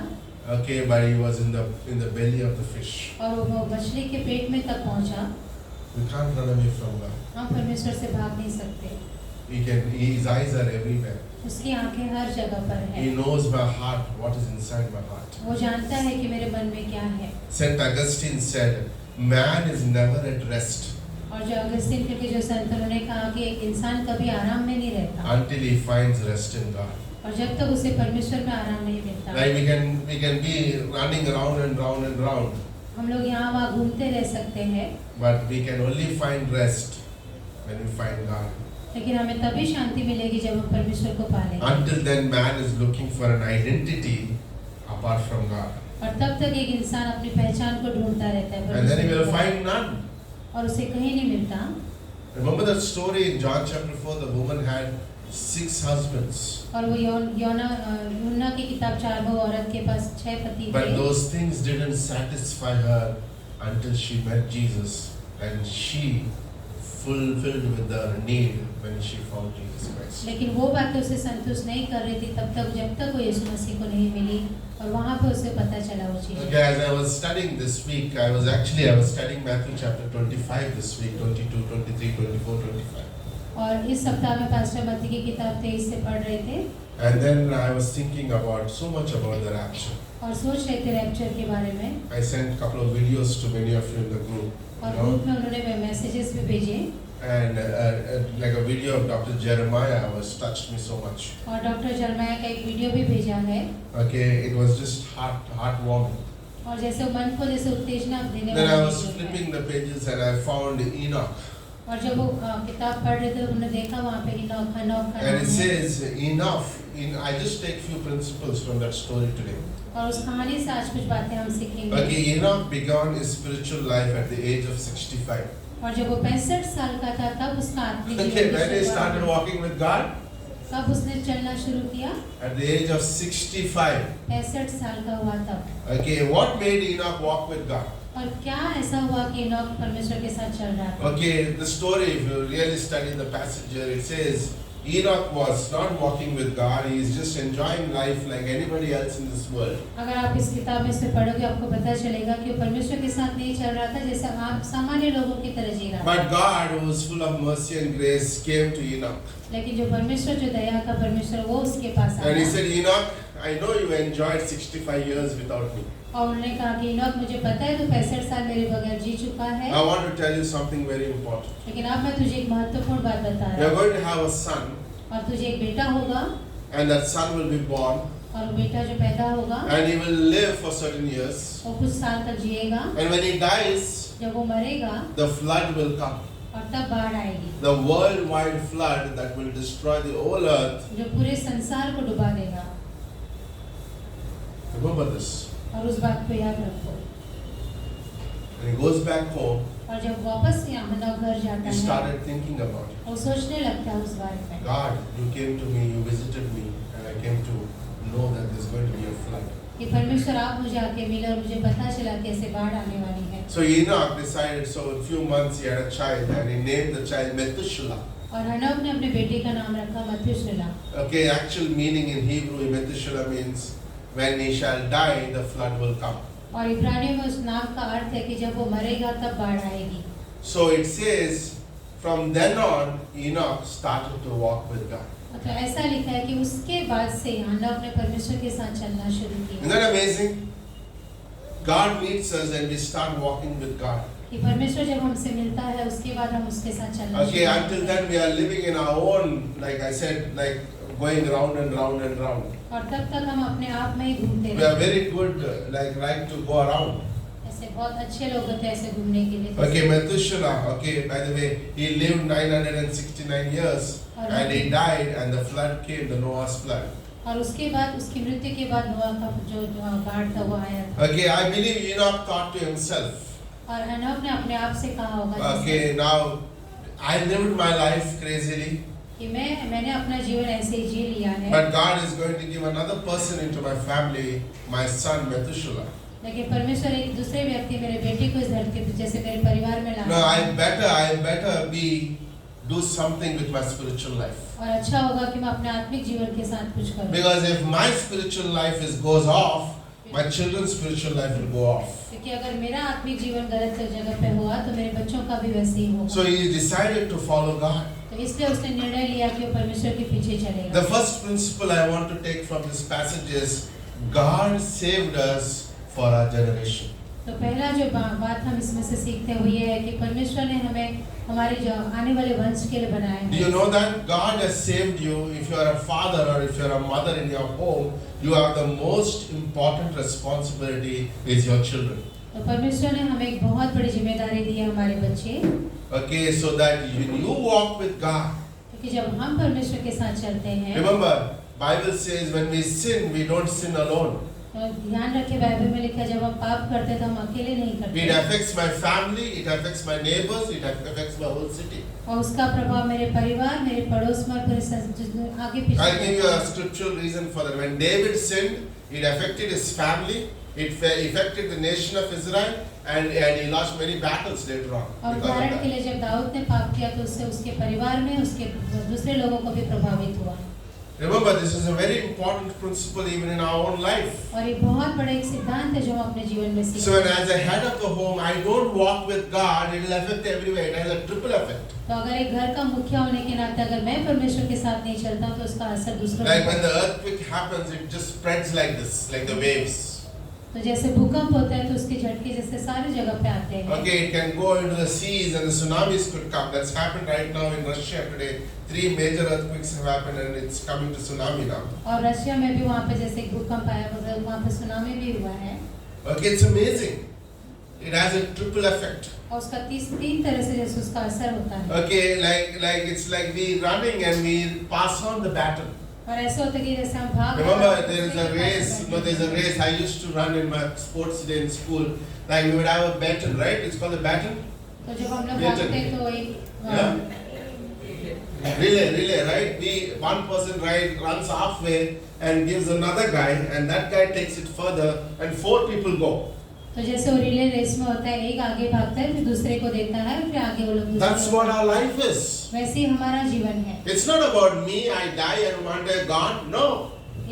Okay, but he was in the belly of the fish. और वो मछली के पेट में तक पहुंचा। We can't run away from God. हम परमेश्वर से भाग नहीं सकते। His eyes are everywhere. उसकी आंखें हर जगह पर है। He knows my heart, what is inside my heart. वो जानता है कि मेरे मन में क्या है। Saint Augustine said, man is never at rest और जो अगस्तीन के जो संत उन्होंने कहा कि एक इंसान कभी आराम में नहीं रहता until he finds rest in God. और जब तक उसे परमेश्वर में आराम नहीं मिलता। Like we can be running round and round and round, हम लोग यहाँ वहाँ घूमते रह सकते हैं but we can only find rest when we find God. लेकिन हमें तभी शांति मिलेगी जब हम परमेश्वर को पालेंगे। Until then, man is looking for an identity apart from God, और तब तक एक इंसान अपनी पहचान को ढूंढता रहता है and then he will परमेश्वर को। find none. और उसे कहीं नहीं मिलता। Remember that story in John chapter 4? The woman had 6 husbands, और वो यूहन्ना की किताब 4 वो औरत के पास 6 पति but थे। those things didn't satisfy her until she met Jesus, and she fulfilled with the need when she found Jesus Christ. लेकिन वो बातें उसे संतुष्ट नहीं कर रही थी तब तक जब तक वो यीशु मसीह को नहीं मिली और वहाँ पे उसे पता चला वो चीज़। Okay, as I was studying this week, I was studying Matthew chapter 25 this week, 22, 23, 24, 25. और इस सप्ताह में पास्टर मत्ती की किताब 23 से पढ़ रहे थे And then I was thinking about so much about the rapture. और सोच रहे थे रैप्चर के बारे में। I sent a couple of videos to many of you in the group. और ग्रुप में उन्होंने मैसेजेस भी भेजे And like a video of Dr. Jeremiah was touched me so much. और डॉक्टर जरमाया का एक वीडियो भी भेजा है। Okay, it was just heartwarming. और जैसे मन को जैसे उत्तेजना देने Then I वाला was वीडियो है। flipping the pages and I found Enoch. और जब वो किताब पढ़ रहे थे उन्होंने देखा वहाँ पे हनोक का नाम And it है। says enough. I just take few principles from that story today. और उस कहानी से आज कुछ बातें हम सीखेंगे। Okay, Enoch began his spiritual life at the age of 65. और जब वो 65 साल का था तब उसका आत्मिक Okay, जीवन when की he शुरुआत started हुई। walking with God? कब उसने चलना शुरू किया? At the age of 65. 65 साल का हुआ तब। Okay, what made Enoch walk with God? और क्या ऐसा हुआ कि इनोक परमेश्वर के साथ चल रहा था? Okay, the story, if you really study the passage here, it says Enoch was not walking with God, he is just enjoying life like anybody else in this world. अगर आप इस किताब में से पढ़ोगे आपको पता चलेगा कि वो परमेश्वर के साथ नहीं चल रहा था जैसे आप सामान्य लोगों की तरह जी रहा था। But God, who was full of mercy and grace, came to Enoch. लेकिन जो परमेश्वर जो दया का परमेश्वर वो उसके पास And he आया said, Enoch, I know you enjoyed 65 years without me. और उन्होंने कहा कि इनोक मुझे पता है तू 65 साल मेरे बगैर जी चुका है, I want to tell you something very important. लेकिन अब मैं तुझे एक महत्वपूर्ण बात बता You are रहा हूँ। going to have a son, और तुझे एक बेटा होगा and that son will be born, और वो बेटा जो पैदा होगा and he will live for certain years. वो कुछ साल तक जिएगा। And when he dies, जब वो मरेगा the flood will come. और तब बाढ़ आएगी The worldwide flood that will destroy the whole earth. जो पूरे संसार को डुबा देगा। Remember this. और उस बात को याद रखो। When he goes back home, और जब वापस यहाँ घर जाता he है started thinking about it. वो सोचने लगता है उस बारे में। God, you came to me, you visited me, and I came to know that there's going to be a flood. कि परमेश्वर आप मुझे आके मिले और मुझे पता चला कि ऐसे बाढ़ आने वाली है। So Enoch decided, so in a few months he had a child, and he named the child Methuselah. और हनोक ने अपने बेटे का नाम रखा मथुशेला। Okay, actual meaning in Hebrew, Methuselah means when he shall die, the flood will come. और इब्रानियों में उस नाम का अर्थ है कि जब वो मरेगा तब बाढ़ आएगी। So it says, from then on, Enoch started to walk with God. तो ऐसा लिखा है कि उसके बाद से हनोक ने परमेश्वर के साथ चलना शुरू Isn't किया। that amazing? God meets us and we start walking with God. कि परमेश्वर जब हमसे मिलता है उसके बाद हम उसके साथ चलना Okay, शुरू until करते हैं। then we are living in our own, like I said, like going round and round and round. और तब तक हम अपने आप में ही घूमते We are रहते हैं। very good, like to go around. ऐसे बहुत अच्छे लोग होते हैं ऐसे घूमने के लिए। Okay, Methuselah, okay, by the way, he lived 969 years and he died and the flood came, the Noah's flood. और उसके बाद उसकी मृत्यु के बाद नोआ का जो बाढ़ था वो आया था। Okay, I believe Enoch thought to himself, और हनोक ने अपने आप से कहा होगा okay, now I lived my life crazily, कि मैंने अपना जीवन ऐसे ही जी लिया है, but God is going to give another person into my family, my son Methuselah. लेकिन परमेश्वर एक दूसरे व्यक्ति मेरे बेटे को इस धरती पर जैसे मेरे परिवार में No, लाया। I better do something with my spiritual life. और अच्छा होगा कि मैं अपने आत्मिक जीवन के साथ कुछ करूं। Because if my spiritual life goes off, my children's spiritual life will go off. क्योंकि अगर मेरा आत्मिक जीवन गलत जगह पे हुआ तो मेरे बच्चों का भी वैसे ही होगा। So he decided to follow God. तो इसलिए उसने निर्णय लिया कि वो परमेश्वर के पीछे चलेगा। The first principle I want to take from this passage is God saved us for our generation. तो पहला जो बात हम इसमें से सीखते हैं वो ये है कि परमेश्वर ने हमें हमारे जो आने वाले वंश के लिए बनाया है। Do you know that God has saved you? If you are a father or if you are a mother in your home, you have the most important responsibility is your children. तो परमेश्वर ने हमें एक बहुत बड़ी जिम्मेदारी दी है हमारे बच्चे। Okay, so that you walk with God. क्योंकि जब हम परमेश्वर के साथ चलते हैं, Remember, Bible says when we sin, we don't sin alone. तो ध्यान रखें बाइबल में लिखा है जब हम पाप करते हैं तो हम अकेले नहीं It करते। affects my family, it affects my neighbors, it affects my whole city. और उसका प्रभाव मेरे परिवार, मेरे पड़ोस में और पूरे आगे पीछे। I'll give you a scriptural reason for that. When David sinned, it affected his family, it affected the nation of Israel, and he lost many battles later on. और because of उदाहरण that. के लिए जब दाऊद ने पाप किया तो उससे उसके परिवार में उसके दूसरे लोगों को भी प्रभावित हुआ। Remember, this is a very important principle even in our own life. और ये बहुत बड़ा एक सिद्धांत है जो हम अपने जीवन में सीखते So when हैं। as a head of the home, I don't walk with God, it will affect everywhere. It has a triple effect. तो अगर एक घर का मुखिया होने के नाते अगर मैं परमेश्वर के साथ नहीं चलता हूँ तो उसका असर दूसरों Like पर। when the earthquake happens, it just spreads like this, like the waves. तो जैसे भूकंप होता है तो उसके झटके जैसे सारी जगह पे आते हैं। Okay, it can go into the seas and the tsunamis could come. That's happened right now in Russia today. 3 major earthquakes have happened and it's coming to tsunami now. और रशिया में भी वहाँ पे जैसे भूकंप आया वहाँ पे सुनामी भी हुआ है। Okay, it's amazing. It has a triple effect. और उसका तीन तरह से जैसे उसका असर होता है। Okay, like it's like we running and we pass on the baton. और ऐसे होता है कि जैसे हम भाग Remember, there is a race. No, there's a race. I used to run in my sports day in school. Like we would have a baton, right? It's called a baton. तो जब हम लोग Relay. भागते हैं तो एक Yeah? Relay, right? One person runs halfway and gives another guy, and that guy takes it further, and 4 people go. तो जैसे वो रिले रेस में होता है, एक आगे भागता है फिर दूसरे को देता है फिर आगे वो लोग That's what our life is. वैसे ही हमारा जीवन है। It's not about me, I die and one day gone. No.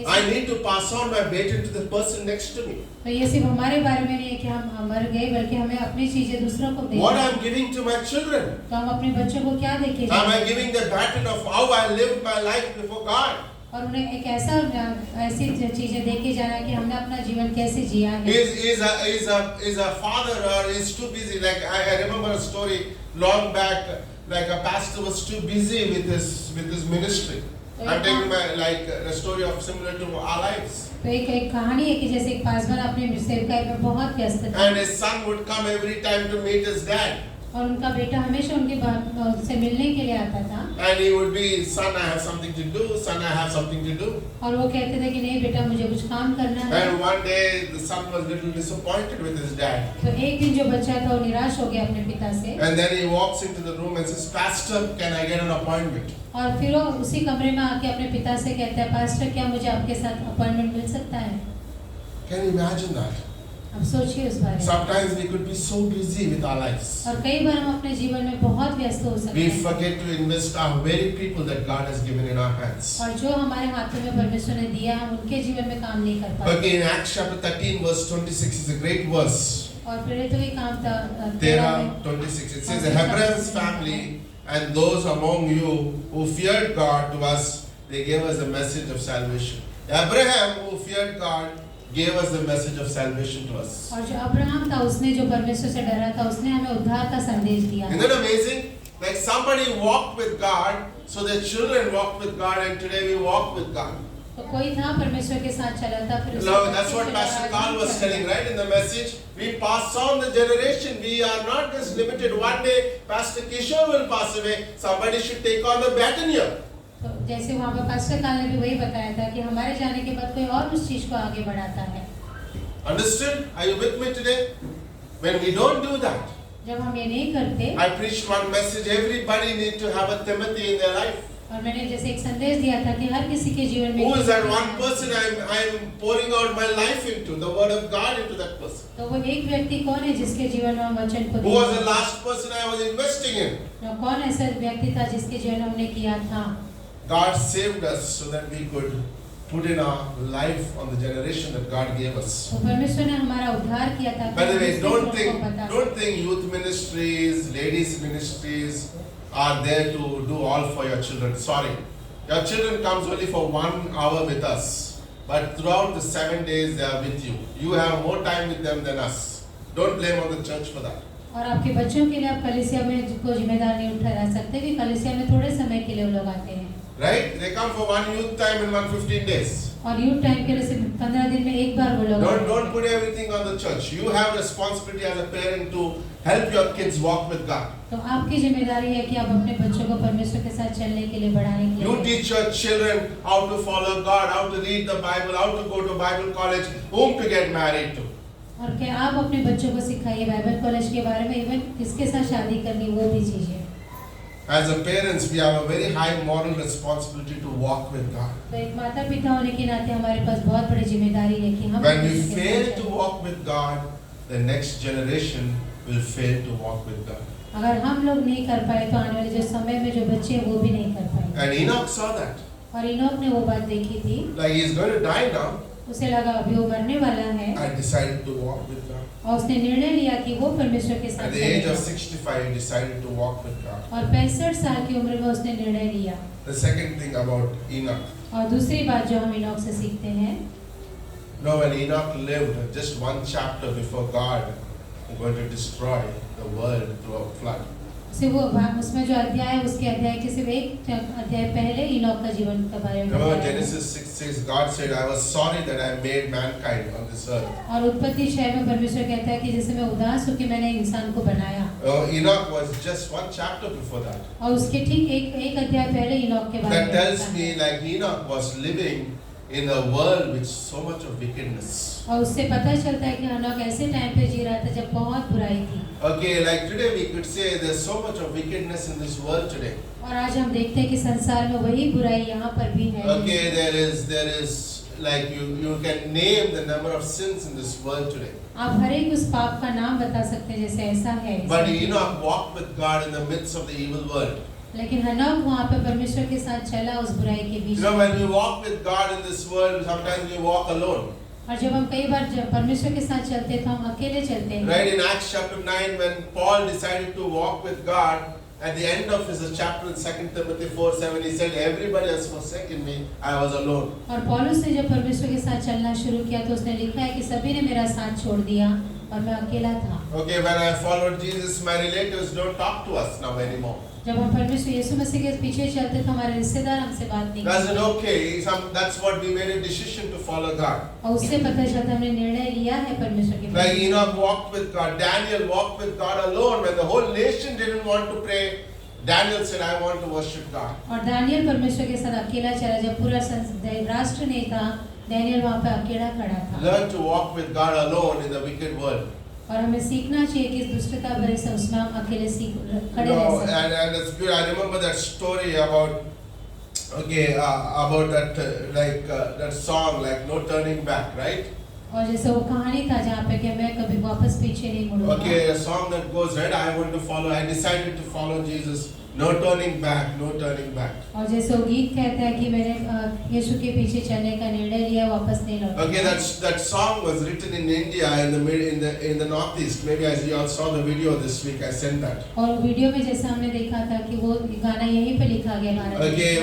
I need to pass on my baton to the person next to me. तो ये सिर्फ हमारे बारे में नहीं है कि हम मर गए, बल्कि हमें अपनी चीजें दूसरों को देनी What है। I'm giving to my children. तो हम अपने बच्चों को क्या देके Am I giving the baton of how I lived my life before God? और उन्हें एक ऐसी चीजें देके जाना कि हमने अपना जीवन कैसे जिया है। Is a father or is too busy? Like I remember a story long back. Like a pastor was too busy with his ministry. I'm taking a story of similar to our lives. तो एक कहानी है कि जैसे एक पासवान अपने सेवकाई में बहुत व्यस्त था And his son would come every time to meet his dad. और उनका बेटा हमेशा उनके से मिलने के लिए आता था And he would be, son, I have something to do. Son, I have something to do. और वो कहते थे कि नहीं बेटा मुझे कुछ काम करना है। And one day the son was a little disappointed with his dad. तो एक दिन जो बच्चा था वो निराश हो गया अपने पिता से And then he walks into the room and says, Pastor, can I get an appointment? और फिर वो उसी कमरे में आके अपने पिता से कहता है पास्टर क्या मुझे आपके साथ अपॉइंटमेंट मिल सकता है। Can you imagine that? अब सोचिए उस बारे में। Sometimes we could be so busy with our lives. और कई बार हम अपने जीवन में बहुत व्यस्त हो सकते We हैं forget to invest our very people that God has given in our hands. और जो हमारे हाथों में परमेश्वर ने दिया हम उनके जीवन में काम नहीं कर पाते। Okay, in Acts chapter 13 verse 26 is a great verse. और फिर तो ये काम था 26. It says, Abraham's family and those among you who feared God to us, they gave us the message of salvation. Abraham who feared God gave us the message of salvation to us. और जो Abraham था उसने जो परमेश्वर से डरा था उसने हमें उद्धार का संदेश दिया। Isn't that amazing? Like somebody walked with God, so their children walked with God, and today we walk with God. तो कोई था परमेश्वर के साथ चला था फिर No, that's what Pastor Carl was telling, right? In the message, we pass on the generation. We are not just limited. One day, Pastor Kishore will pass away. Somebody should take on the baton here. तो जैसे वहाँ पर pastor काल ने भी वही बताया था कि हमारे जाने के बाद कोई और उस चीज को आगे बढ़ाता है। Understood? Are you with me today? When we don't do that, जब हम ये नहीं करते I preached one message. Everybody needs to have a Timothy in their life. और मैंने जैसे एक संदेश दिया था कि हर किसी के जीवन में Who is that one person I'm pouring out my life into, the word of God into that person? तो वो एक व्यक्ति कौन है जिसके जीवन में हम वचन को Who was the last person I was investing in? कौन ऐसा व्यक्ति था जिसके जीवन में हमने किया था। God saved us so that we could put in our life on the generation that God gave us. तो परमेश्वर ने हमारा उद्धार किया था। By the way, don't think youth ministries, ladies ministries are there to do all for your children. Sorry, your children comes only for 1 hour with us, but throughout the 7 days they are with you. You have more time with them than us. Don't blame on the church for that. और आपके बच्चों के लिए आप कलीसिया में को जिम्मेदार नहीं उठा सकते कि कलीसिया में थोड़े समय के लिए वो लोग आते हैं। Right? They come for one youth time in 115 days. और यूथ टाइम के लिए सिर्फ 15 दिन में एक बार वो लोग Don't put everything on the church. You have responsibility as a parent to help your kids walk with God. तो आपकी जिम्मेदारी है कि आप अपने बच्चों को परमेश्वर के साथ चलने के लिए बढ़ाने के You लिए teach your children how to follow God, how to read the Bible, how to go to Bible college, whom to get married to. और क्या आप अपने बच्चों को सिखाइए बाइबल कॉलेज के बारे में, इवन किसके साथ शादी करनी वो भी चीजें। As a parents, we have a very high moral responsibility to walk with God. तो एक माता पिता होने के नाते हमारे पास बहुत बड़ी जिम्मेदारी है कि हम When we fail to walk with God, the next generation will fail to walk with God. अगर हम लोग नहीं कर पाए तो आने वाले जो समय में जो बच्चे हैं वो भी नहीं कर पाएंगे। And Enoch saw that. और इनोक ने वो बात देखी थी, Like he is going to die now. उसे लगा अभी वो मरने वाला है I decided to walk with God. और उसने निर्णय लिया कि वो परमेश्वर के साथ At the age चलेगा। of 65, he decided to walk with God. और 65 साल की उम्र में उसने निर्णय लिया। The second thing about Enoch. और दूसरी बात जो हम इनोक से सीखते हैं, No, when Enoch lived just one chapter before God was going to destroy the world through a flood. सिर्फ वो उसमें जो अध्याय है उसके अध्याय के सिर्फ एक अध्याय पहले इनोक का जीवन के बारे में Remember बताया है। Genesis 6 says, God said, I was sorry that I made mankind on this earth. और उत्पत्ति 6 में परमेश्वर कहता है कि जैसे मैं उदास हूँ कि मैंने इंसान को बनाया। Enoch was just one chapter before that. और उसके ठीक एक अध्याय पहले इनोक के बारे That में tells बताया me है। like Enoch was living in a world with so much of wickedness. और उससे पता चलता है कि हनोक ऐसे टाइम पे जी रहा था जब बहुत बुराई थी। Okay, like today we could say there's so much of wickedness in this world today. और आज हम देखते हैं कि संसार में वही बुराई यहाँ पर भी है। Okay, there is like you can name the number of sins in this world today. आप हर एक उस पाप का नाम बता सकते हैं जैसे ऐसा है। But Enoch walked with God in the midst of the evil world. लेकिन हनोक वहाँ पे परमेश्वर के साथ चला उस बुराई के बीच You know, when we walk with God in this world, sometimes we walk alone. और जब हम कई बार जब परमेश्वर के साथ चलते हैं तो हम अकेले चलते हैं। Right, in Acts chapter 9, when Paul decided to walk with God, at the end of his chapter in 2 Timothy 4:7, he said, everybody has forsaken me, I was alone. और पौलुस ने जब परमेश्वर के साथ चलना शुरू किया तो उसने लिखा है कि सभी ने मेरा साथ छोड़ दिया और मैं अकेला था। Okay, when I followed Jesus, my relatives don't talk to us now anymore. जब हम परमेश्वर यीशु मसीह के पीछे चलते तो हमारे रिश्तेदार हमसे बात नहीं That's करते। okay. That's what we made a decision to follow God. और उससे पता चलता हमने निर्णय लिया है परमेश्वर के Like प्रति। Enoch walked with God, Daniel walked with God alone. When the whole nation didn't want to pray, Daniel said, I want to worship God. और दानियल परमेश्वर के साथ अकेला चला जब पूरा राष्ट्र नेता दानियल वहाँ पे अकेला खड़ा था। Learn to walk with God alone in the wicked world. और हमें सीखना चाहिए कि इस दुष्टता भरे उसमें हम अकेले खड़े रह No, सकते। and it's good. I remember that story about about that that song, like no turning back, right? और जैसे वो कहानी था जहाँ पे कि मैं कभी वापस पीछे नहीं मुड़ूंगा। Okay, a song that goes, right? I want to follow. I decided to follow Jesus. No turning back. No turning back. और जैसे वो गीत कहता है कि मैंने यीशु के पीछे चलने का निर्णय लिया वापस नहीं लौटा। Okay, that song was written in India in the northeast. Maybe as you all saw the video this week, I sent that. और वीडियो में जैसा हमने देखा था कि वो गाना यहीं पे लिखा गया भारत में। Okay,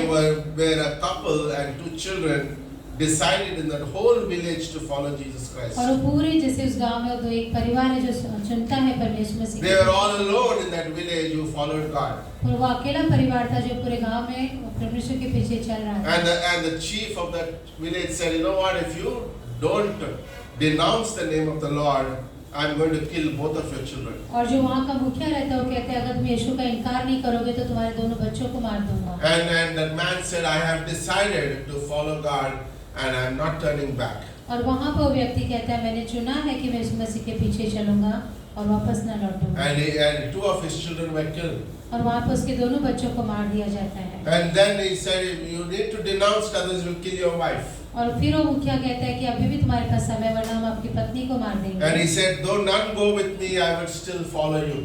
where a couple and 2 children decided in that whole village to follow Jesus Christ. और वो पूरे जैसे उस गांव में दो एक परिवार है जो चुनता है परमेश्वर मसीह। They were all alone in that village who followed God. और वो अकेला परिवार था जो पूरे गांव में परमेश्वर के पीछे चल रहा था। And the chief of that village said, you know what, if you don't denounce the name of the Lord, I'm going to kill both of your children. और जो वहाँ का मुखिया रहता है वो कहते हैं अगर तुम यीशु का इनकार नहीं करोगे तो तुम्हारे दोनों बच्चों को मार दूंगा। And that man said, I have decided to follow God and I'm not turning back. और वहाँ पर वो व्यक्ति कहता है मैंने चुना है कि मैं यीशु मसीह के पीछे चलूंगा और वापस न लौटूंगा। And 2 of his children were killed. और वहाँ पर उसके दोनों बच्चों को मार दिया जाता है। And then he said, you need to denounce, others will kill your wife. और फिर वो मुखिया कहता है कि अभी भी तुम्हारे पास समय वरना हम आपकी पत्नी को मार देंगे। And he said, though none go with me, I will still follow you.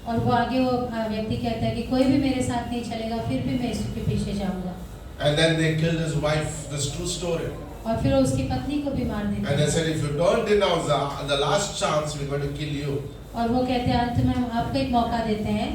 और वो आगे वो व्यक्ति कहता है कि कोई भी मेरे साथ नहीं चलेगा फिर भी मैं यीशु के पीछे जाऊंगा। And then they killed his wife. This true story. और फिर वो उसकी पत्नी को भी मार देते And they हैं। said, if you don't denounce the last chance, we're going to kill you. और वो कहते हैं अंत में हम आपको एक मौका देते हैं।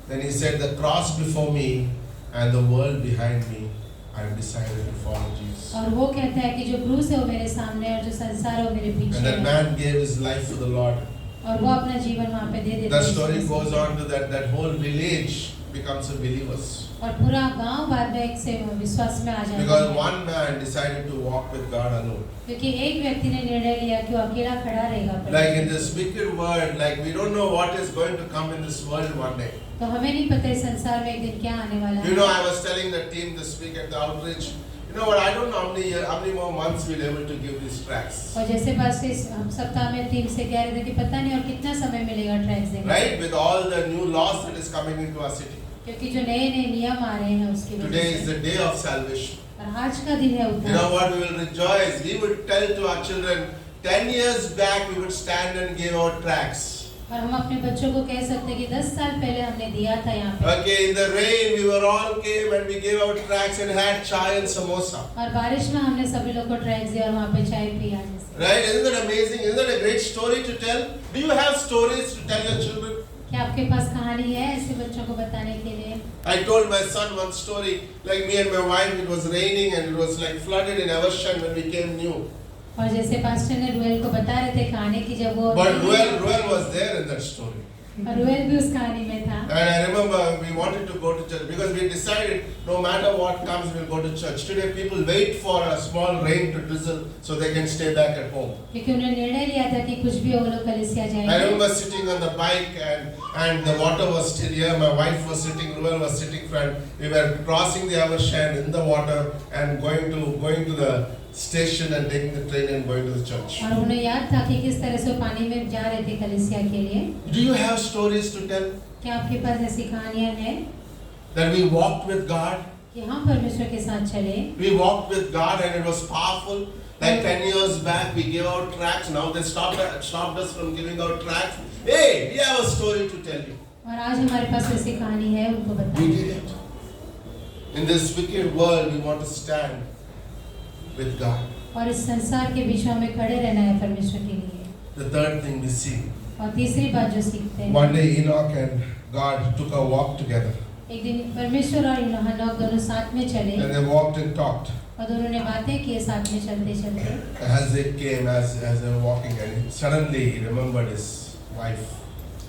Then he said, the cross before me and the world behind me, I have decided to follow Jesus. और वो कहता है कि जो क्रूस है वो मेरे सामने और जो संसार है वो मेरे पीछे And that है। man gave his life for the Lord. और वो अपना जीवन वहाँ पे दे देता The है। story goes on to that whole village becomes a believers. और पूरा गांव बाद में एक से विश्वास में आ जाता Because है। one man decided to walk with God alone. क्योंकि एक व्यक्ति ने निर्णय लिया कि वो अकेला खड़ा रहेगा। Like in this wicked world, like we don't know what is going to come in this world one day. तो हमें नहीं पता इस संसार में एक दिन क्या आने वाला है। You know, I was telling the team this week at the outreach, you know what, I don't know how many more months we'll able to give these tracks. और जैसे बस इस सप्ताह में टीम से कह रहे थे कि पता नहीं और कितना समय मिलेगा ट्रैक्स देने। Right? With all the new laws that is coming into our city. क्योंकि जो नए नए नियम आ रहे हैं उसकी Today वजह is से। the day of salvation. और आज का दिन है You उद्धार। know what, we will rejoice. We would tell to our children, 10 years back we would stand and give out tracts. और हम अपने बच्चों को कह सकते हैं कि 10 साल पहले हमने दिया था यहाँ पे। Okay, in the rain we were all came and we gave out tracts and had chai and samosa. और बारिश में हमने सभी लोग को ट्रैक्स दिया और वहाँ पे चाय पिया जैसे। Right? Isn't that amazing? Isn't that a great story to tell? Do you have stories to tell your children? क्या आपके पास कहानी है ऐसे बच्चों को बताने के लिए? I told my son one story, like me and my wife, it was raining and it was like flooded in Evershan when we came new. और जैसे पास्टर ने रुएल को बता रहे थे कहानी की जब वो। But Ruel was there in that story. और रुएल भी उस कहानी में था। And I remember we wanted to go to church because we decided no matter what comes, we'll go to church. Today people wait for a small rain to drizzle so they can stay back at home. क्योंकि उन्होंने निर्णय लिया था कि कुछ भी वो लोग कलीसिया I जाएंगे। remember sitting on the bike and the water was still here. My wife was sitting, Ruel was sitting front. We were crossing the Evershan in the water and going to the station and taking the train and going to the church. और उन्हें याद था कि किस तरह से वो पानी में जा रहे थे कलीसिया के लिए। Do you have stories to tell क्या आपके पास ऐसी कहानियां हैं that we walked with God? कि हम परमेश्वर के साथ चले? We walked with God and it was powerful. Like 10 years back, we gave out tracts. Now they stopped us from giving out tracts. Hey, we have a story to tell you. और आज हमारे पास ऐसी कहानी है, उनको We बताएं। did it. In this wicked world, we want to stand with God. और इस संसार के बीच में हमें खड़े रहना है परमेश्वर के लिए। The third thing we see. और तीसरी बात जो सीखते हैं, One day Enoch and God took a walk together. एक दिन परमेश्वर और हनोक दोनों साथ में चले And they walked and talked. और दोनों ने बातें की साथ में चलते चलते। As they came, as they were walking, and suddenly he remembered his wife.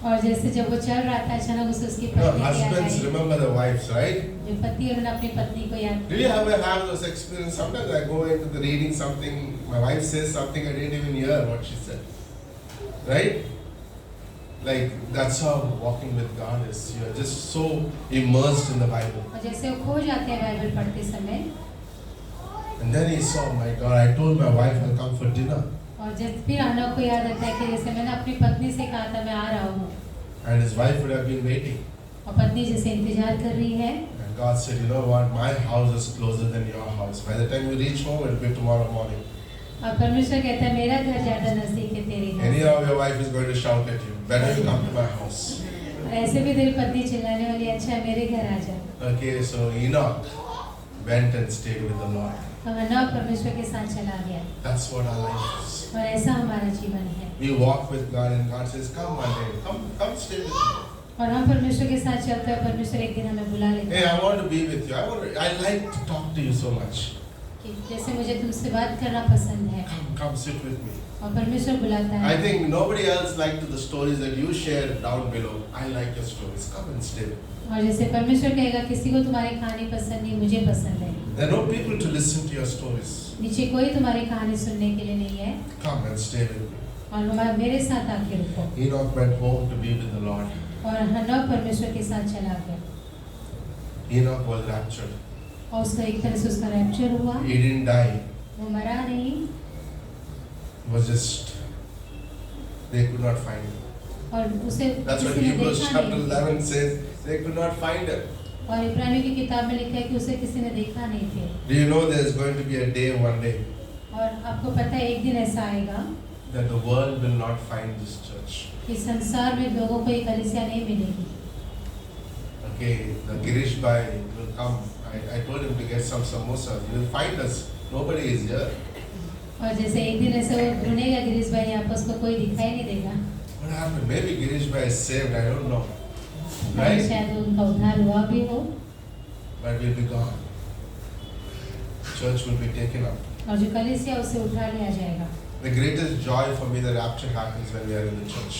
और जैसे जब वो चल रहा था अचानक उसे उसकी No, पत्नी की याद husbands I. remember their wives, right? जो पति उन्होंने अपनी पत्नी को याद Do you ever have those experiences? Sometimes I go into the reading something, my wife says something, I didn't even hear what she said. Right? Like, that's how walking with God is. You're just so immersed in the Bible. और जैसे वो खो जाते हैं Bible पढ़ते समय। And then he saw, my God, I told my wife I'll come for dinner. और जब फिर हनोक को याद आता है कि जैसे मैंने अपनी पत्नी से कहा था मैं आ रहा हूँ And his wife would have been waiting. और पत्नी जैसे इंतजार कर रही है। And God said, you know what, my house is closer than your house. By the time you reach home, it'll be tomorrow morning. और परमेश्वर कहता है मेरा घर ज्यादा नजदीक है तेरे घर से। Anyhow, your wife is going to shout at you. Better you come to my house. और ऐसे भी तेरी पत्नी चिल्लाने वाली अच्छा है मेरे घर आ जा। Okay, so Enoch went and stayed with the Lord. तो हनोक परमेश्वर के साथ चला गया That's what our life is. और ऐसा हमारा जीवन है। We walk with God and God says, come one day, come stay with me. और हम परमेश्वर के साथ चलते हैं परमेश्वर एक दिन हमें बुला लेता Hey, है I want to be with you. I like to talk to you so much. कि जैसे मुझे तुमसे बात करना पसंद है Come sit with me. और परमेश्वर बुलाता I है। think nobody else liked the stories that you share down below. I like your stories. Come and stay with me. और जैसे परमेश्वर कहेगा किसी को तुम्हारी कहानी पसंद नहीं मुझे पसंद है। There are no people to listen to your stories. नीचे कोई तुम्हारी कहानी सुनने के लिए नहीं है Come and stay with me. और हमारे मेरे साथ आके रुको। Enoch went home to be with the Lord. और हनोक परमेश्वर के साथ चला गया Enoch was raptured. और उसका एक तरह से उसका रैप्चर हुआ। He didn't die. वो मरा नहीं It was just, they could not find him. और उसे That's what किसी ने Hebrews देखा chapter नहीं। 11 says. They could not find him. और इब्रानियों की किताब में लिखा है कि उसे किसी ने देखा नहीं थे। Do you know there's going to be a day one day और आपको पता है एक दिन ऐसा आएगा that the world will not find this church? कि संसार में लोगों को ये कलीसिया नहीं मिलेगी। Okay, the Girish Bhai will come. I told him to get some samosas. He will find us. Nobody is here. और जैसे एक दिन ऐसे वो ढूंढेगा गिरीश भाई यहाँ पर उसको कोई दिखाई नहीं देगा। What happened? Maybe Girish Bhai is saved. I don't know. और Right? शायद उनका उद्धार हुआ भी हो But we'll be gone. Church will be taken up. और जो कलीसिया उसे उठा लिया जाएगा। The greatest joy for me, the rapture happens when we are in the church.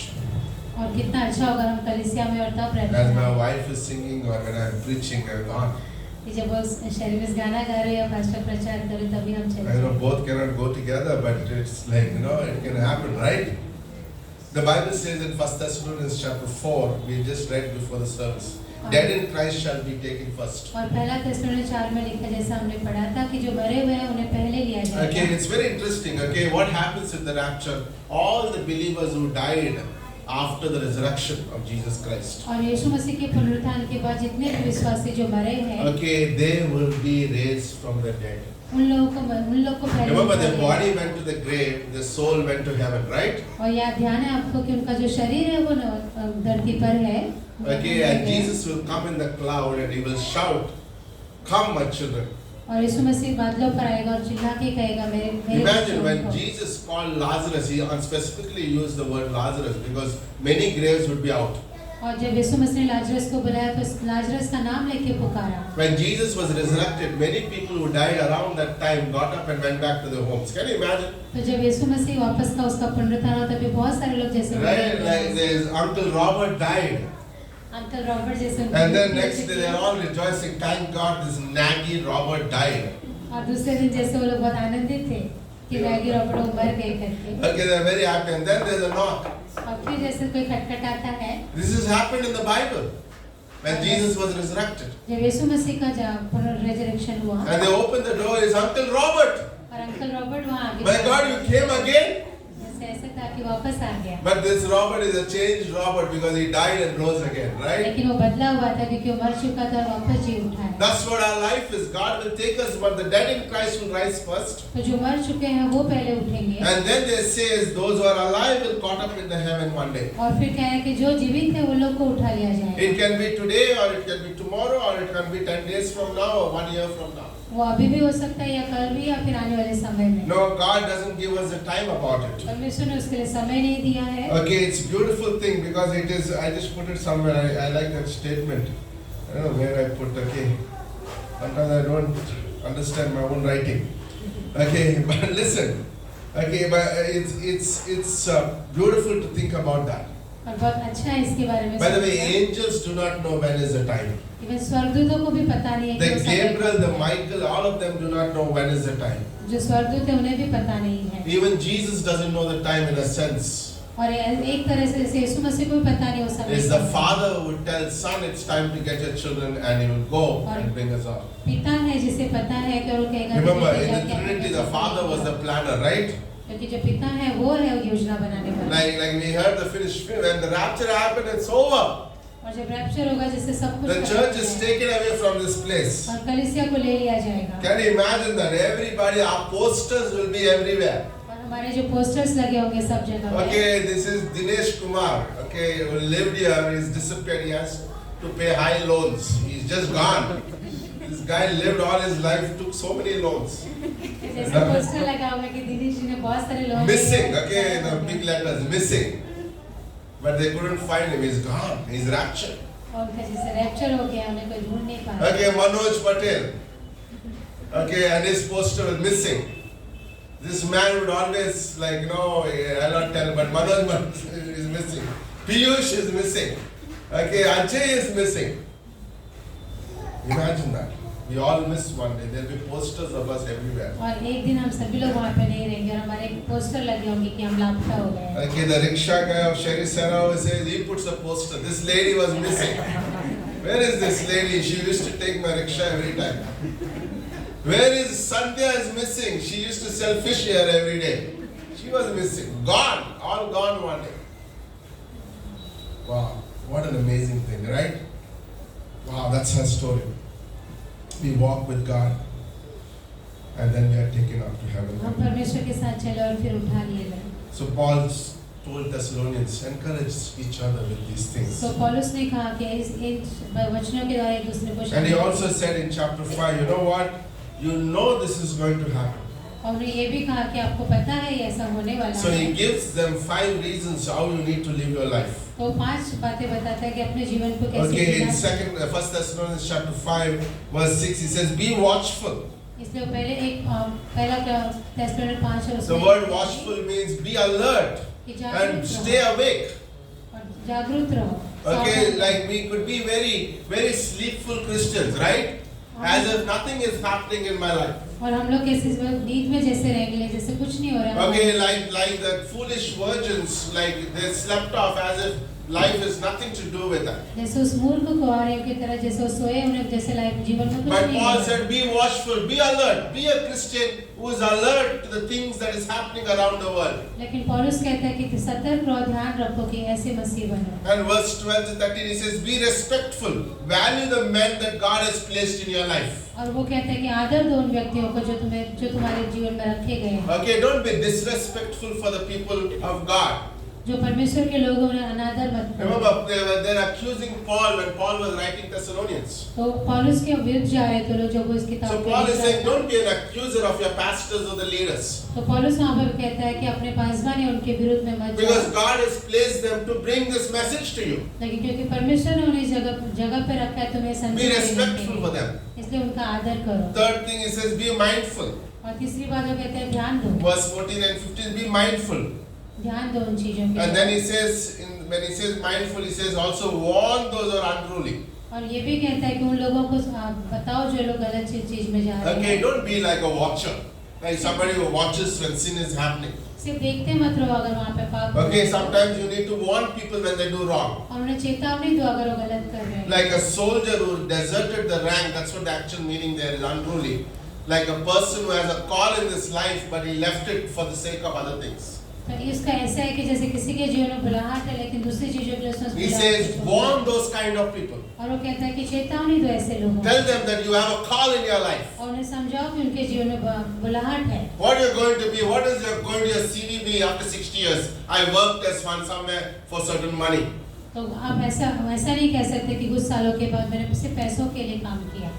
और कितना अच्छा होगा हम कलीसिया में और तब रहते As my हैं wife is singing or when I'm preaching, I'm gone. कि जब वो शरीर में गाना गा रहे हो या पास्टर प्रचार करे तभी हम चले I know जाएंगे। both cannot go together, but it's like, it can happen, right? The Bible says in 1 Thessalonians chapter 4, we just read before the service, dead in Christ shall be taken first. और पहला थिस्सलुनीके 4 में लिखा जैसा हमने पढ़ा था कि जो मरे हुए हैं उन्हें पहले लिया Okay, जाएगा। it's very interesting. Okay, what happens in the rapture? All the believers who died after the resurrection of Jesus Christ, और यीशु मसीह के पुनरुत्थान के बाद जितने भी विश्वासी जो मरे हैं okay, they will be raised from the dead. उन लोगों को पहले Remember, उठाया their गया। body went to the grave, their soul went to heaven, right? और याद ध्यान है आपको कि उनका जो शरीर है वो धरती पर है। Okay, and Jesus will come in the cloud and he will shout, "Come, my children." और यीशु मसीह बादलों पर आएगा और चिल्ला के कहेगा मेरे Imagine when बच्चों को। Jesus called Lazarus, he specifically used the word Lazarus because many graves would be out. और जब यीशु मसीह ने लाजरस को बुलाया तो लाजरस का नाम लेके पुकारा। When Jesus was resurrected, many people who died around that time got up and went back to their homes. Can you imagine? तो जब यीशु मसीह वापस का उसका पुनरुत्थान हुआ तभी बहुत सारे लोग जैसे Right? Like his Uncle Robert died. Uncle Robert जैसे And then next day they're all rejoicing. Thank God this naggy Robert died. और दूसरे दिन जैसे वो लोग बहुत आनंदित थे कि मैगी रॉबर्ट मर गए करके। Okay, they're very happy. And then there's a knock. और फिर जैसे कोई खटखटाता है This has happened in the Bible when Jesus was resurrected. जब यीशु मसीह का जब पुनर्रेजरेक्शन हुआ And they opened the door. It's Uncle Robert. और अंकल रॉबर्ट वहाँ आगे My God, you came again? जैसे ऐसा था कि वापस आ गया, But this Robert is a changed Robert because he died and rose again, right? लेकिन वो बदला हुआ था क्योंकि वो मर चुका था और वापस जी उठा है। That's what our life is. God will take us, but the dead in Christ will rise first. तो जो मर चुके हैं वो पहले उठेंगे, And then there says those who are alive will caught up in the heaven one day. और फिर कह रहे हैं कि जो जीवित है वो लोग को उठा लिया जाएगा। It can be today or it can be tomorrow or it can be 10 days from now or 1 year from now. वो अभी भी हो सकता है या कल भी या फिर आने वाले समय में। No, God doesn't give us a time about it. परमेश्वर ने उसके लिए समय नहीं दिया है। Okay, it's a beautiful thing because it is, I just put it somewhere, I like that statement. I don't know where I put, okay. Sometimes I don't understand my own writing. Okay, but listen. Okay, but it's beautiful to think about that. और बहुत अच्छा है इसके बारे में। By the way, angels do not know when is the time. Even स्वर्गदूतों को भी पता नहीं है The कि वो समय Gabriel, कब the है। Michael, all of them do not know when is the time. जो स्वर्गदूत है उन्हें भी पता नहीं है। Even Jesus doesn't know the time in a sense. और एक तरह से जैसे यीशु मसीह को भी पता नहीं वो समय It's कब the है। Father who would tell Son, it's time to get your children, and He will go and bring us out. पिता है जिसे पता है कि वो कहेगा कि Remember, बेटे in the जाके अपने Trinity, the बच्चों को Father was the लेकर आओ। planner, right? क्योंकि जो पिता है वो है योजना बनाने वाला। Like we heard the finished film, when the rapture happened, it's over. और जब रैप्चर होगा जिससे सब कुछ The खत्म church हो is जाएगा। taken away from this place. और कलीसिया को ले लिया जाएगा। Can you imagine that? Everybody, our posters will be everywhere. और हमारे जो पोस्टर्स लगे होंगे सब जगह पे। Okay, this is Dinesh Kumar. Okay, who lived here, he's disappeared. He has to pay high loans. He's just gone. This guy lived all his life, took so many loans. जैसे poster लगा होगा कि दिनेश जी ने बहुत सारे लोग Missing, okay, the big letters, missing. But they couldn't find him. He's gone. He's raptured. और उनका जैसे रैप्चर हो गया उन्हें कोई ढूंढ नहीं पाया। Okay, Manoj Patel. Okay, and his poster was missing. This man would always, like, no, I'll not tell, but Manoj is missing. Piyush is missing. Okay, Ajay is missing. Imagine that. We all miss one day. There'll be posters of us everywhere. और एक दिन हम सभी लोग वहाँ पे नहीं रहेंगे और हमारे पोस्टर लगे होंगे कि हम लापता हो गए। Okay, the rickshaw guy of Sherry Sarah says he puts a poster. This lady was missing. Where is this lady? She used to take my rickshaw every time. Where is Sandhya is missing? She used to sell fish here every day. She was missing. Gone. All gone one day. Wow. What an amazing thing, right? Wow, that's her story. We walk with God and then we are taken up to हम heaven. परमेश्वर के साथ चले और फिर उठा लिए गए। So Paul told Thessalonians, encourage each other with these things. तो पौलुस ने कहा कि इन वचनों के द्वारा एक दूसरे को And he also said in chapter 5, you know what? You know this is going to happen. और उन्हें ये भी कहा कि आपको पता है ये ऐसा होने वाला So है। he gives them 5 reasons how you need to live your life. तो 5 बातें बताता है कि अपने जीवन को कैसे Okay, in Jeena. 1 Thessalonians chapter 5 verse 6 he says, be watchful. इसलिए पहले एक पहला थेस्सलोनिक 5 है The उसमें word watchful means be alert कि जागरूक and रहो stay awake. और जागरूक रहो। Okay, सावधान like we could be very sleepful Christians, right? As if nothing is happening in my life. और हम लोग कैसे नींद में जैसे रहेंगे जैसे कुछ नहीं हो रहा है। Okay, like the foolish virgins, like they slept off as if life has nothing to do with that. जैसे उस मूर्ख कुंवारियों की तरह जैसे वो सोए उन्हें जैसे लाइफ जीवन में कुछ But नहीं Paul हो said, be watchful, be alert, be a Christian who is alert to the things that is happening around the world. लेकिन पौलुस कहता है कि सतर्क रहो ध्यान रखो कि ऐसे मसीह बनो। And verse 12 to 13 he says, be respectful, value the men that God has placed in your life. और वो कहता है कि आदर दो उन व्यक्तियों को जो तुम्हारे जीवन में रखे गए हैं। Okay, don't be disrespectful for the people of God. जो परमेश्वर के लोग उन्हें अनादर मत करो। Remember, they're accusing Paul when Paul was writing Thessalonians. तो पौलुस के विरुद्ध जा रहे थे लोग जब वो इस किताब So को Paul लिख is रहा saying, था। don't be an accuser of your pastors or the leaders. तो पौलुस वहाँ पर कहता है कि अपने पासवान या उनके विरुद्ध में मत Because जाओ। God has placed them to bring this message to you. लेकिन क्योंकि परमेश्वर ने उन्हें जगह पे रखा है तुम्हें Be संदेश देने के respectful लिए। for them. इसलिए उनका आदर करो। Third thing he says, be mindful. और तीसरी बात वो कहते हैं ध्यान दो। Verse 14 and 15, be mindful. ध्यान दो उन चीजों के And लिए। then he says, when he says mindful, he says also warn those who are unruly. और ये भी कहता है कि उन लोगों को बताओ जो लोग गलत चीज में जा रहे Okay, हैं। don't be like a watcher, like somebody who watches when sin is happening. सिर्फ देखते मत रहो अगर वहाँ पे पाप हो Okay, रहा है। sometimes you need to warn people when they do wrong. और उन्हें चेतावनी दो अगर वो गलत कर रहे हैं। Like a soldier who deserted the rank, that's what the actual meaning there is, unruly. like a person who has a call in this life, but he left it for the sake of other things. तो इसका ऐसा है कि जैसे किसी के जीवन में बुलाहट है लेकिन दूसरी चीजों के लिए उसने उस He बुलाहट says, को छोड़ warn दिया। those kind of people. और वो कहता है कि चेतावनी दो ऐसे लोगों Tell को them that you have a call in your life. और उन्हें समझाओ कि उनके जीवन में बुलाहट है। What you're going to be, what is your going to your CV be after 60 years? I worked as one somewhere for certain money. तो आप ऐसा नहीं कह सकते कि कुछ सालों के बाद मैंने सिर्फ पैसों के लिए काम किया।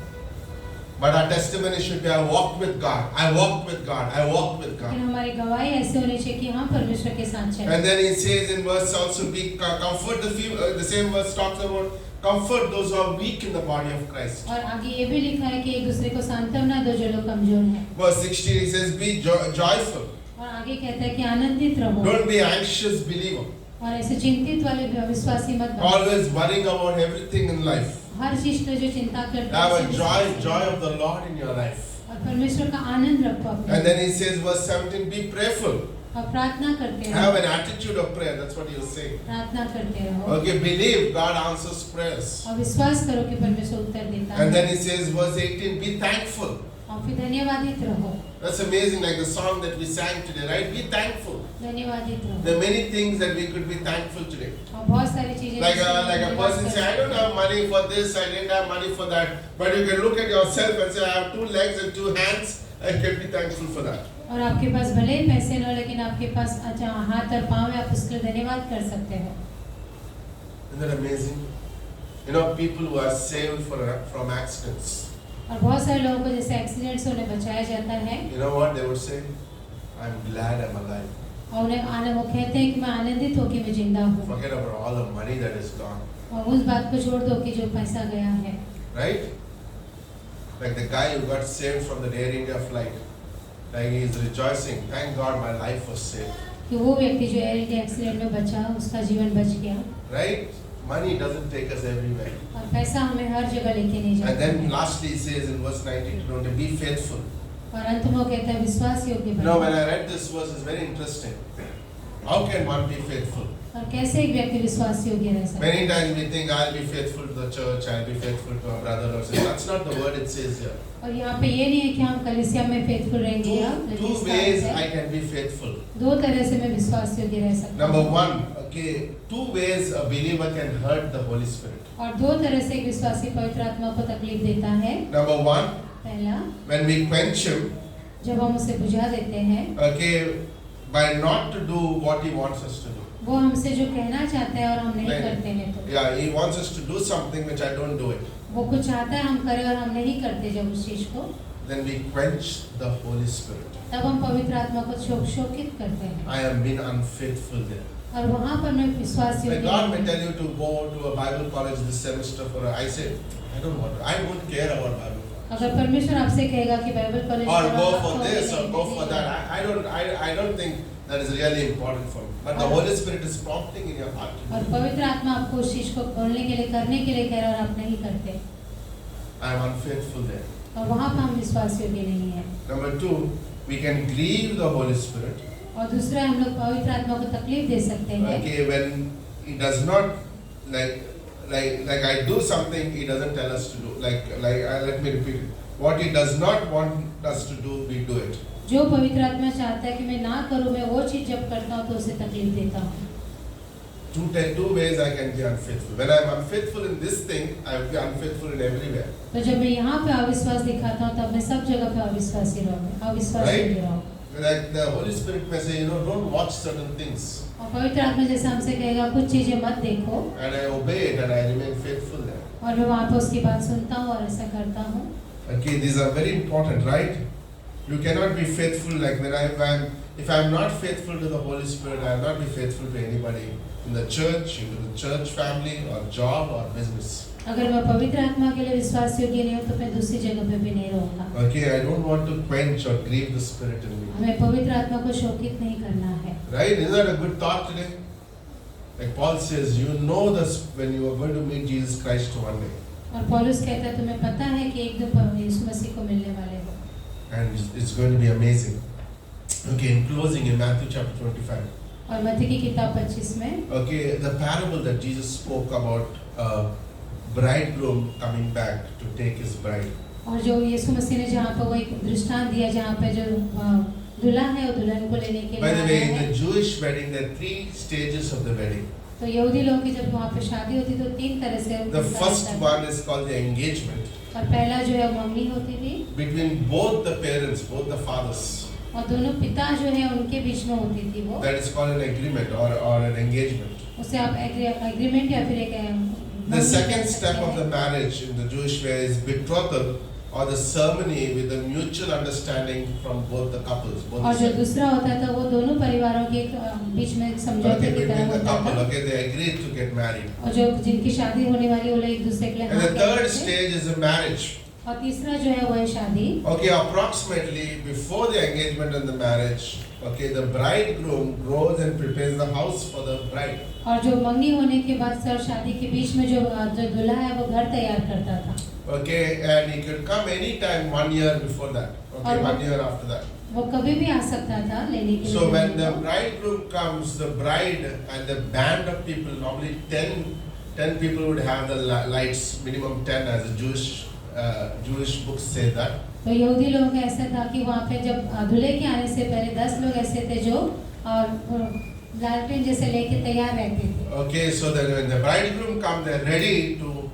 But our testimony should be, I walked with God, I walked with God, I walked with लेकिन God. हमारी गवाही ऐसे होनी चाहिए कि हम परमेश्वर के साथ चलें। And then he says in verse also, be comfort the same verse talks about comfort those who are weak in the body of Christ. और आगे ये भी लिखा है कि एक दूसरे को सांत्वना दो जो लोग कमजोर हैं। Verse 16 he says, be joyful. और आगे कहता है कि आनंदित रहो Don't be anxious believer. और ऐसे चिंतित वाले विश्वासी मत बनो। Always worrying about everything in life. हर चीज पे जो चिंता करते Have हैं a joy of the Lord in your life. और परमेश्वर का आनंद रखो अपने And then he says verse 17, be prayerful. और प्रार्थना करते Have रहो। an attitude of prayer. That's what he was saying. प्रार्थना करते रहो Okay, believe God answers prayers. और विश्वास करो कि परमेश्वर उत्तर देता And है then he says verse 18, be thankful. और फिर धन्यवादित रहो। That's amazing, like the song that we sang today, right? Be thankful. धन्यवादित There रहो are many things that we could be thankful today. और बहुत सारी चीजें Like जिससे a धन्यवाद person कर say, I don't सकते हैं। have money for this, I didn't have money for that. But you can look at yourself and say, I have 2 legs and 2 hands, I can be thankful for that. और आपके पास भले ही पैसे न हो लेकिन आपके पास अच्छा हाथ और पाँव है आप उसके लिए धन्यवाद कर सकते हो। Isn't that amazing? You know, people who are saved from accidents. और बहुत सारे लोगों को जैसे एक्सीडेंट से उन्हें बचाया जाता है You know what they would say? I'm glad I'm alive. और उन्हें वो कहते हैं कि मैं आनंदित हूँ कि मैं जिंदा हूँ Forget about all the money that is gone. और उस बात को छोड़ दो कि जो पैसा गया है। Right? Like the guy who got saved from the Air India flight. Like he is rejoicing. Thank God my life was saved. कि वो व्यक्ति जो एयर इंडिया एक्सीडेंट में बचा उसका जीवन बच गया। Right? Money doesn't take us everywhere. और पैसा हमें हर जगह लेके नहीं And जाता then है। lastly he says in verse 19 to be faithful. और अंत में वो कहता है विश्वास योग्य You know, when बनो। I read this verse, it's very interesting. How can one be faithful? और कैसे एक व्यक्ति विश्वास योग्य रह सकता है? Many times we think, I'll be faithful to the church, I'll be faithful to a brother or sister. That's not the word it says here. और यहाँ पे ये नहीं है कि हम कलीसिया में फेथफुल रहेंगे या Two ways I can be faithful. दो तरह से मैं विश्वास योग्य रह सकता Number हूँ। 1, okay, 2 ways a believer can hurt the Holy Spirit. और दो तरह से एक विश्वासी पवित्र आत्मा को तकलीफ देता है। Number 1, पहला when we quench him, जब हम उसे बुझा देते हैं okay, by not to do what he wants us to do. वो हमसे जो कहना चाहते हैं और हम नहीं करते हैं तो Yeah, he wants us to do something which I don't do it. वो कुछ चाहता है हम करें और हम नहीं करते जब उस चीज को Then we quench the Holy Spirit. तब हम पवित्र आत्मा को शोकित करते हैं I have been unfaithful there. और वहाँ पर मैं विश्वास Like योग्य God may नहीं tell you to go to a Bible college this semester for I say, I don't want to. I don't care about Bible college. अगर परमेश्वर आपसे कहेगा कि बाइबल कॉलेज Or पढ़ो, go आप for कहोगे this or नहीं, go नहीं for that. जाना। I don't think that is really important for me. But the Holy Spirit is prompting in your heart. और पवित्र आत्मा आपको उस चीज को बोलने के लिए करने के लिए कह रहा है और आप नहीं करते I am unfaithful there. और वहाँ पर हम विश्वास योग्य नहीं है। Number 2, we can grieve the Holy Spirit. और दूसरा हम लोग पवित्र आत्मा को तकलीफ दे सकते हैं Okay, when He does not like I do something He doesn't tell us to do. Let me repeat it. What He does not want us to do, we do it. जो पवित्र आत्मा चाहता है कि मैं ना करूं मैं वो चीज जब करता हूँ तो उसे तकलीफ देता हूँ। Two ways I can be unfaithful. When I am unfaithful in this thing, I will be unfaithful in everywhere. तो जब मैं यहाँ पे अविश्वास दिखाता हूँ तब मैं सब जगह पे अविश्वासी रहूँगा, अविश्वासी Right? योग्य रहूँगा। Like the Holy Spirit may say, don't watch certain things. और पवित्र आत्मा जैसे हमसे कहेगा कुछ चीजें मत देखो And I obey it and I remain faithful there. और मैं वहाँ पे उसकी बात सुनता हूँ और ऐसा करता हूँ। Okay, these are very important, right? You cannot be faithful like if I am not faithful to the Holy Spirit, I will not be faithful to anybody in the church, into the church family, or job, or business. अगर मैं पवित्र आत्मा के लिए विश्वास योग्य नहीं हूँ तो मैं दूसरी जगह पे भी नहीं रहूँगा। Okay, I don't want to quench or grieve the Spirit in me. हमें पवित्र आत्मा को शोकित नहीं करना है। Right? Isn't that a good thought today? Like Paul says, you know this when you are going to meet Jesus Christ one day. और पौलुस कहता है तुम्हें पता है कि एक दिन यीशु मसीह को मिलने वाले हो। And it's going to be amazing. Okay, in closing in Matthew chapter 25. और मत्ती की किताब 25 में Okay, the parable that Jesus spoke about bridegroom coming back to take his bride. और जो यीशु मसीह ने जहाँ पर वो एक दृष्टांत दिया जहाँ पे जो दूल्हा है वो दुल्हन को लेने के By लिए the way, आया in है। the Jewish wedding, there are 3 stages of the wedding. तो यहूदी लोगों की जब वहाँ पे शादी होती तो 3 तरह से The होता first था। one is called the engagement और पहला जो है मंगनी होती थी between both the parents, both the fathers. और दोनों पिता जो है उनके बीच में होती थी वो, That is called an agreement or an engagement. उसे आप एग्रीमेंट या फिर एक The मंगनी second कह step सकते of the हैं। marriage in the Jewish way is betrothal or the ceremony with the mutual understanding from both the couples. Both और the जो sides. दूसरा होता था वो दोनों परिवारों के बीच में एक समझौते Okay, की तरह between the होता couple, था okay, they agreed to get married. और जो जिनकी शादी होने वाली वो लोग एक दूसरे के लिए And हाँ the कहते third थे। stage is the marriage. और तीसरा जो है वो है शादी। Okay, approximately before the engagement and the marriage, okay, the bridegroom goes and prepares the house for the bride. और जो मंगनी होने के बाद सर शादी के बीच में जो दूल्हा है वो घर तैयार करता था। Okay, and he could come anytime 1 year before that. Okay, और 1 year after that. वो कभी भी आ सकता था लेने के लिए। So when the bridegroom comes, the bride and the band of people, normally 10 people would have the lights, minimum 10 as the Jewish books say that. तो यहूदी लोगों का ऐसा था कि वहाँ पे जब दूल्हे के आने से पहले 10 लोग ऐसे थे जो और लालटेन जैसे लेके तैयार रहते थे। Okay, so then when the bridegroom comes, they're ready to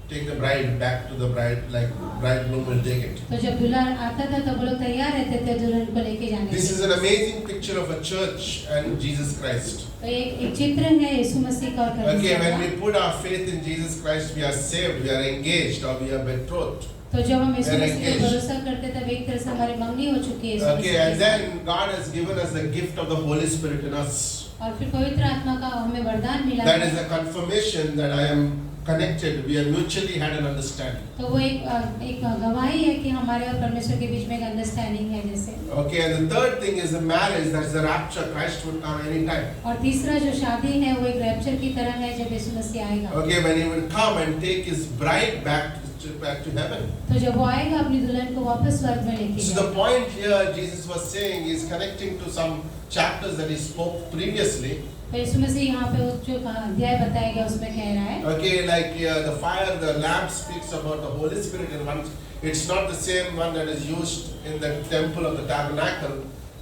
take the bride back to the bride, like bridegroom will take it. तो जब दूल्हा आता था तो वो लोग तैयार रहते थे दुल्हन को लेके जाने के This is लिए। an amazing picture of a church and Jesus Christ. तो एक चित्र है यीशु मसीह का और Okay, कलीसिया when का। we put our faith in Jesus Christ, we are saved, we are engaged, or we are betrothed. तो जब हम यीशु We are मसीह पे engaged. भरोसा करते तब एक तरह से हमारी मंगनी हो चुकी है यीशु Okay, मसीह and के then God has given us the gift of the Holy Spirit in us. साथ। और फिर पवित्र आत्मा का हमें वरदान मिला That है। is a confirmation that I am connected. We have mutually had an understanding. तो वो एक गवाही है कि हमारे और परमेश्वर के बीच में एक अंडरस्टैंडिंग है जैसे। Okay, and the third thing is the marriage. That is the rapture. Christ would come anytime. और तीसरा जो शादी है वो एक रैप्चर की तरह है जब यीशु मसीह आएगा। Okay, when He will come and take His bride back to heaven. तो जब वो आएगा अपनी दुल्हन को वापस स्वर्ग में लेके So the जाएगा। point here Jesus was saying is connecting to some chapters that He spoke previously. तो यीशु मसीह यहाँ पे जो अध्याय बताया गया उसमें कह रहा है Okay, like the fire, the lamp speaks about the Holy Spirit in one. It's not the same one that is used in the temple of the tabernacle,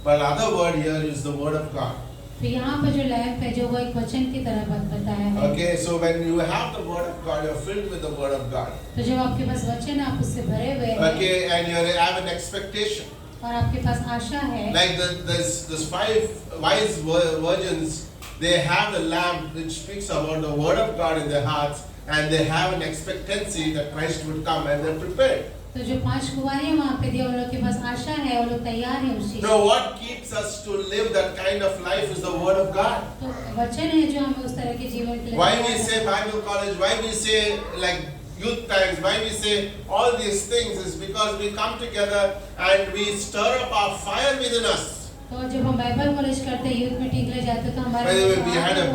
but other word here is the word of God. तो यहाँ पर जो lamp है जो वो एक वचन की तरह बताया है। Okay, so when you have the word of God, you're filled with the word of God. तो जब आपके पास वचन है आप उससे भरे हुए हैं Okay, and you have an expectation. और आपके पास आशा है। Like this 5 wise virgins, they have the lamp which speaks about the word of God in their hearts, and they have an expectancy that Christ would come, and they're prepared. तो जो 5 कुंवारियां वहाँ पे थी उन लोग के पास आशा है वो लोग तैयार हैं उस चीज। Now, what keeps us to live that kind of life is the word of God. तो वचन है जो हमें उस तरह के जीवन के लिए। Why we say Bible college, why we say like youth times, why we say all these things is because we come together and we stir up our fire within us. तो जब हम बाइबल कॉलेज करते हैं youth meeting के लिए जाते हैं तो हमारे By the way, we had a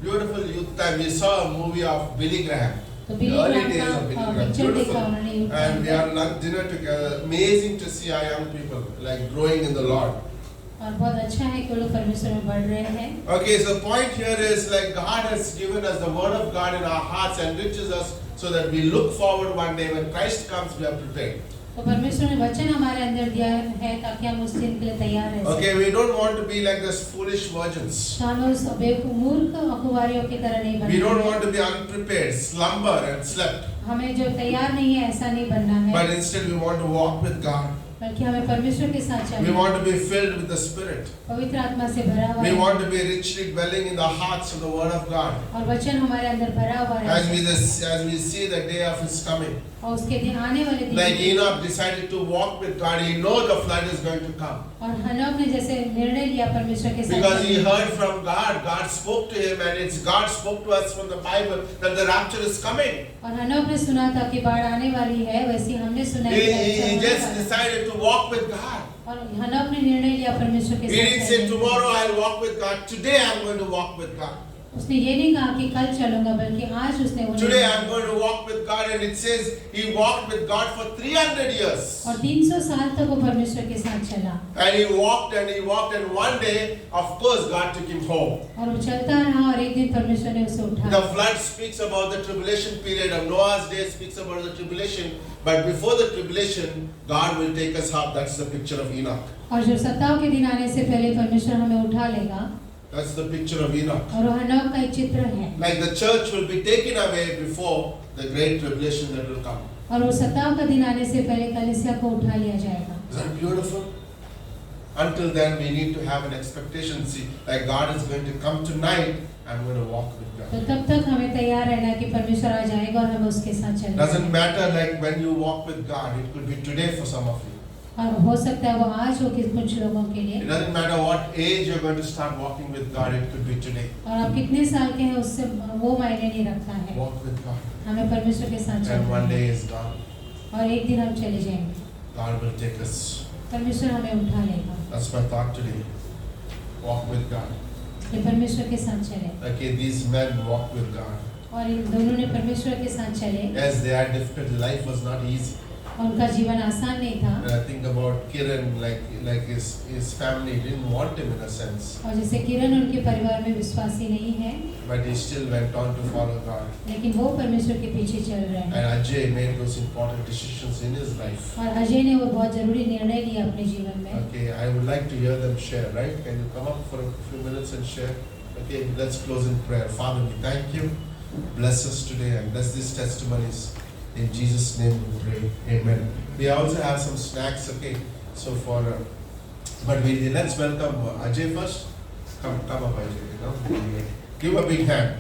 beautiful youth time. We saw a movie of Billy Graham. तो The Billy early Graham days का of Billy Graham. पिक्चर देखा Beautiful. उन्होंने youth And we time had dinner together. Amazing to see our young people like growing in the Lord. और बहुत अच्छा है कि वो लोग परमेश्वर में बढ़ रहे हैं। Okay, so the point here is like God has given us the word of God in our hearts and enriches us so that we look forward one day when Christ comes, we are prepared. तो परमेश्वर ने वचन हमारे अंदर दिया है ताकि हम उस दिन के लिए तैयार रह सकें। Okay, we don't want to be like those foolish virgins. तो हमें उस मूर्ख कुंवारियों की तरह नहीं We don't बनना want है। to be unprepared, slumber and slept. हमें जो तैयार नहीं है ऐसा नहीं बनना है, But instead we want to walk with God. बल्कि हमें परमेश्वर के साथ We चलना है। want to be filled with the Spirit. पवित्र आत्मा से भरा हुआ We है want to be richly dwelling in the hearts of the Word of God. और वचन हमारे अंदर भरा हुआ As है we see the day of His coming. और उसके दिन आने वाले Like दिन Enoch decided to walk with God, he knows the flood is going to come. और हनोक ने जैसे निर्णय लिया परमेश्वर के साथ Because he चलने का। heard from God, God spoke to him, and it's God spoke to us from the Bible that the rapture is coming. और हनोक ने सुना था कि बाढ़ आने वाली है, वैसे ही हमने सुना है कि He ऐसा होने just वाला है। decided to walk with God. और हनोक ने निर्णय लिया परमेश्वर के He didn't साथ say चलने का। tomorrow I'll walk with God. Today I'm going to walk with God. उसने ये नहीं कहा कि कल चलूंगा, बल्कि आज उसने वो Today I'm going to walk with God, and it says he walked with God for 300 years. और 300 साल तक वो परमेश्वर के साथ चला। And he walked and he walked, and one day, of course, God took him home. और वो चलता रहा और एक दिन परमेश्वर ने उसे उठाया। The flood speaks about the tribulation period of Noah's day, speaks about the tribulation, but before the tribulation, God will take us up. That's the picture of Enoch. और जब सत्ताव के दिन आने से पहले परमेश्वर हमें उठा लेगा। That's the picture of Enoch. और हनोक का एक चित्र है। Like the church will be taken away before the great tribulation that will come. और वो सत्ताव का दिन आने से पहले कलीसिया को उठा लिया जाएगा। Is that beautiful? Until then, we need to have an expectation. See, like God is going to come tonight. I'm going to walk with तो God. तब तक हमें तैयार रहना कि परमेश्वर आ जाएगा और हम उसके साथ चलेंगे। Doesn't matter like when you walk with God. It could be today for some of you. और हो सकता है वो आज हो कुछ लोगों के लिए। It doesn't matter what age you're going to start walking with God. It could be today. और आप कितने साल के हैं उससे वो मायने नहीं रखता है। Walk with God. हमें परमेश्वर के साथ And चलना one है। day is gone. और एक दिन हम चले जाएंगे। God will take us. परमेश्वर हमें उठा लेगा। That's my thought today. Walk with God. ये परमेश्वर के साथ चले। Okay, these men walk with God. और इन दोनों ने परमेश्वर के साथ चले। Yes, they had difficult. Life was not easy. और उनका जीवन आसान नहीं था। And I think about Kiran, like his family didn't want him in a sense, और जैसे किरण उनके परिवार में विश्वासी नहीं है, but he still went on to follow God. लेकिन वो परमेश्वर के पीछे चल रहे हैं। And Ajay made those important decisions in his life. और अजय ने वो बहुत जरूरी निर्णय लिया अपने जीवन में। Okay, I would like to hear them share. Right? Can you come up for a few minutes and share? Okay, let's close in prayer. Father, we thank you. Bless us today and bless these testimonies. In Jesus' name we pray. Amen. We also have some snacks, okay? So but let's welcome Ajay first. Come up, Ajay. You know? Give a big hand.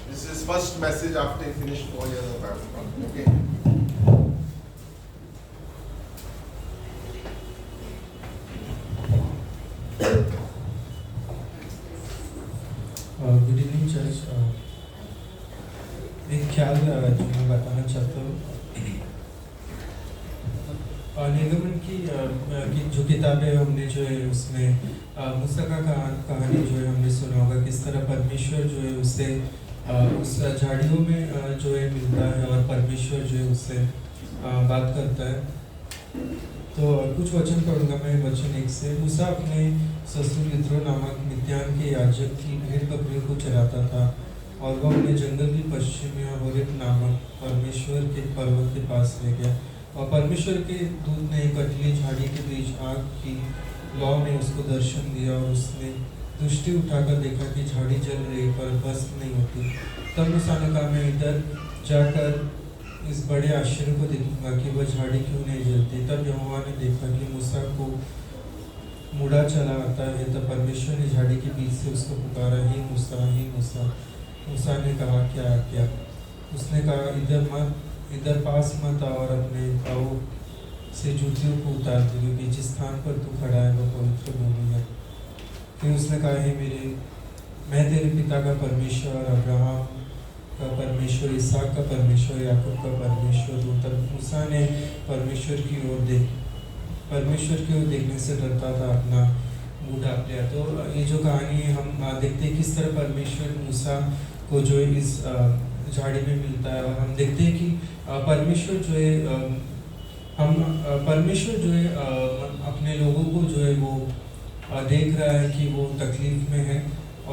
This is his first message after he finished 4 years of Africa. Okay. Good evening church. एक ख्याल जो मैं बताना चाहता हूँ, निगमन की जो किताबें हमने जो है उसमें मूसा का कहानी जो है हमने सुना होगा, किस तरह परमेश्वर जो है उसे उस झाड़ियों में जो है मिलता है और परमेश्वर जो है उससे बात करता है। तो कुछ वचन पढ़ूंगा मैं, वचन 1 से। मूसा अपने ससुर यित्रो नामक मिद्यान के याजक की भेड़ बकरियों को चराता था, और वह अपने जंगल की पश्चिम में होरेब नामक परमेश्वर के पर्वत के पास रह गया। और परमेश्वर के दूत ने एक कटली झाड़ी के बीच आग की लौ में उसको दर्शन दिया, और उसने दृष्टि उठाकर देखा कि झाड़ी जल रही पर भस्म नहीं होती। तब मूसा ने कहा, मैं इधर जाकर इस बड़े आश्चर्य को देखूंगा कि वह झाड़ी क्यों नहीं जलती। तब यहोवा ने देखा कि मूसा को मुड़ा चला आता है। तब परमेश्वर ने झाड़ी के बीच से उसको पुकारा, हे मूसा, हे मूसा। मूसा ने कहा, क्या? उसने कहा, इधर पास मत आ और अपने पाँव से जूतियों को उतार दे, क्योंकि जिस स्थान पर तू खड़ा है वह पवित्र भूमि है। फिर उसने कहा, हे मैं तेरे पिता का परमेश्वर, अब्राहम का परमेश्वर, इसहाक का परमेश्वर, याकूब का परमेश्वर हूँ। तब मूसा ने परमेश्वर की ओर देखने से डरता था, अपना मुंह ढाँप लिया। तो ये जो कहानी है हम देखते हैं किस तरह परमेश्वर मूसा को जो है इस झाड़ी में मिलता है, और हम देखते हैं कि परमेश्वर जो है अपने लोगों को जो है वो देख रहा है कि वो तकलीफ में है।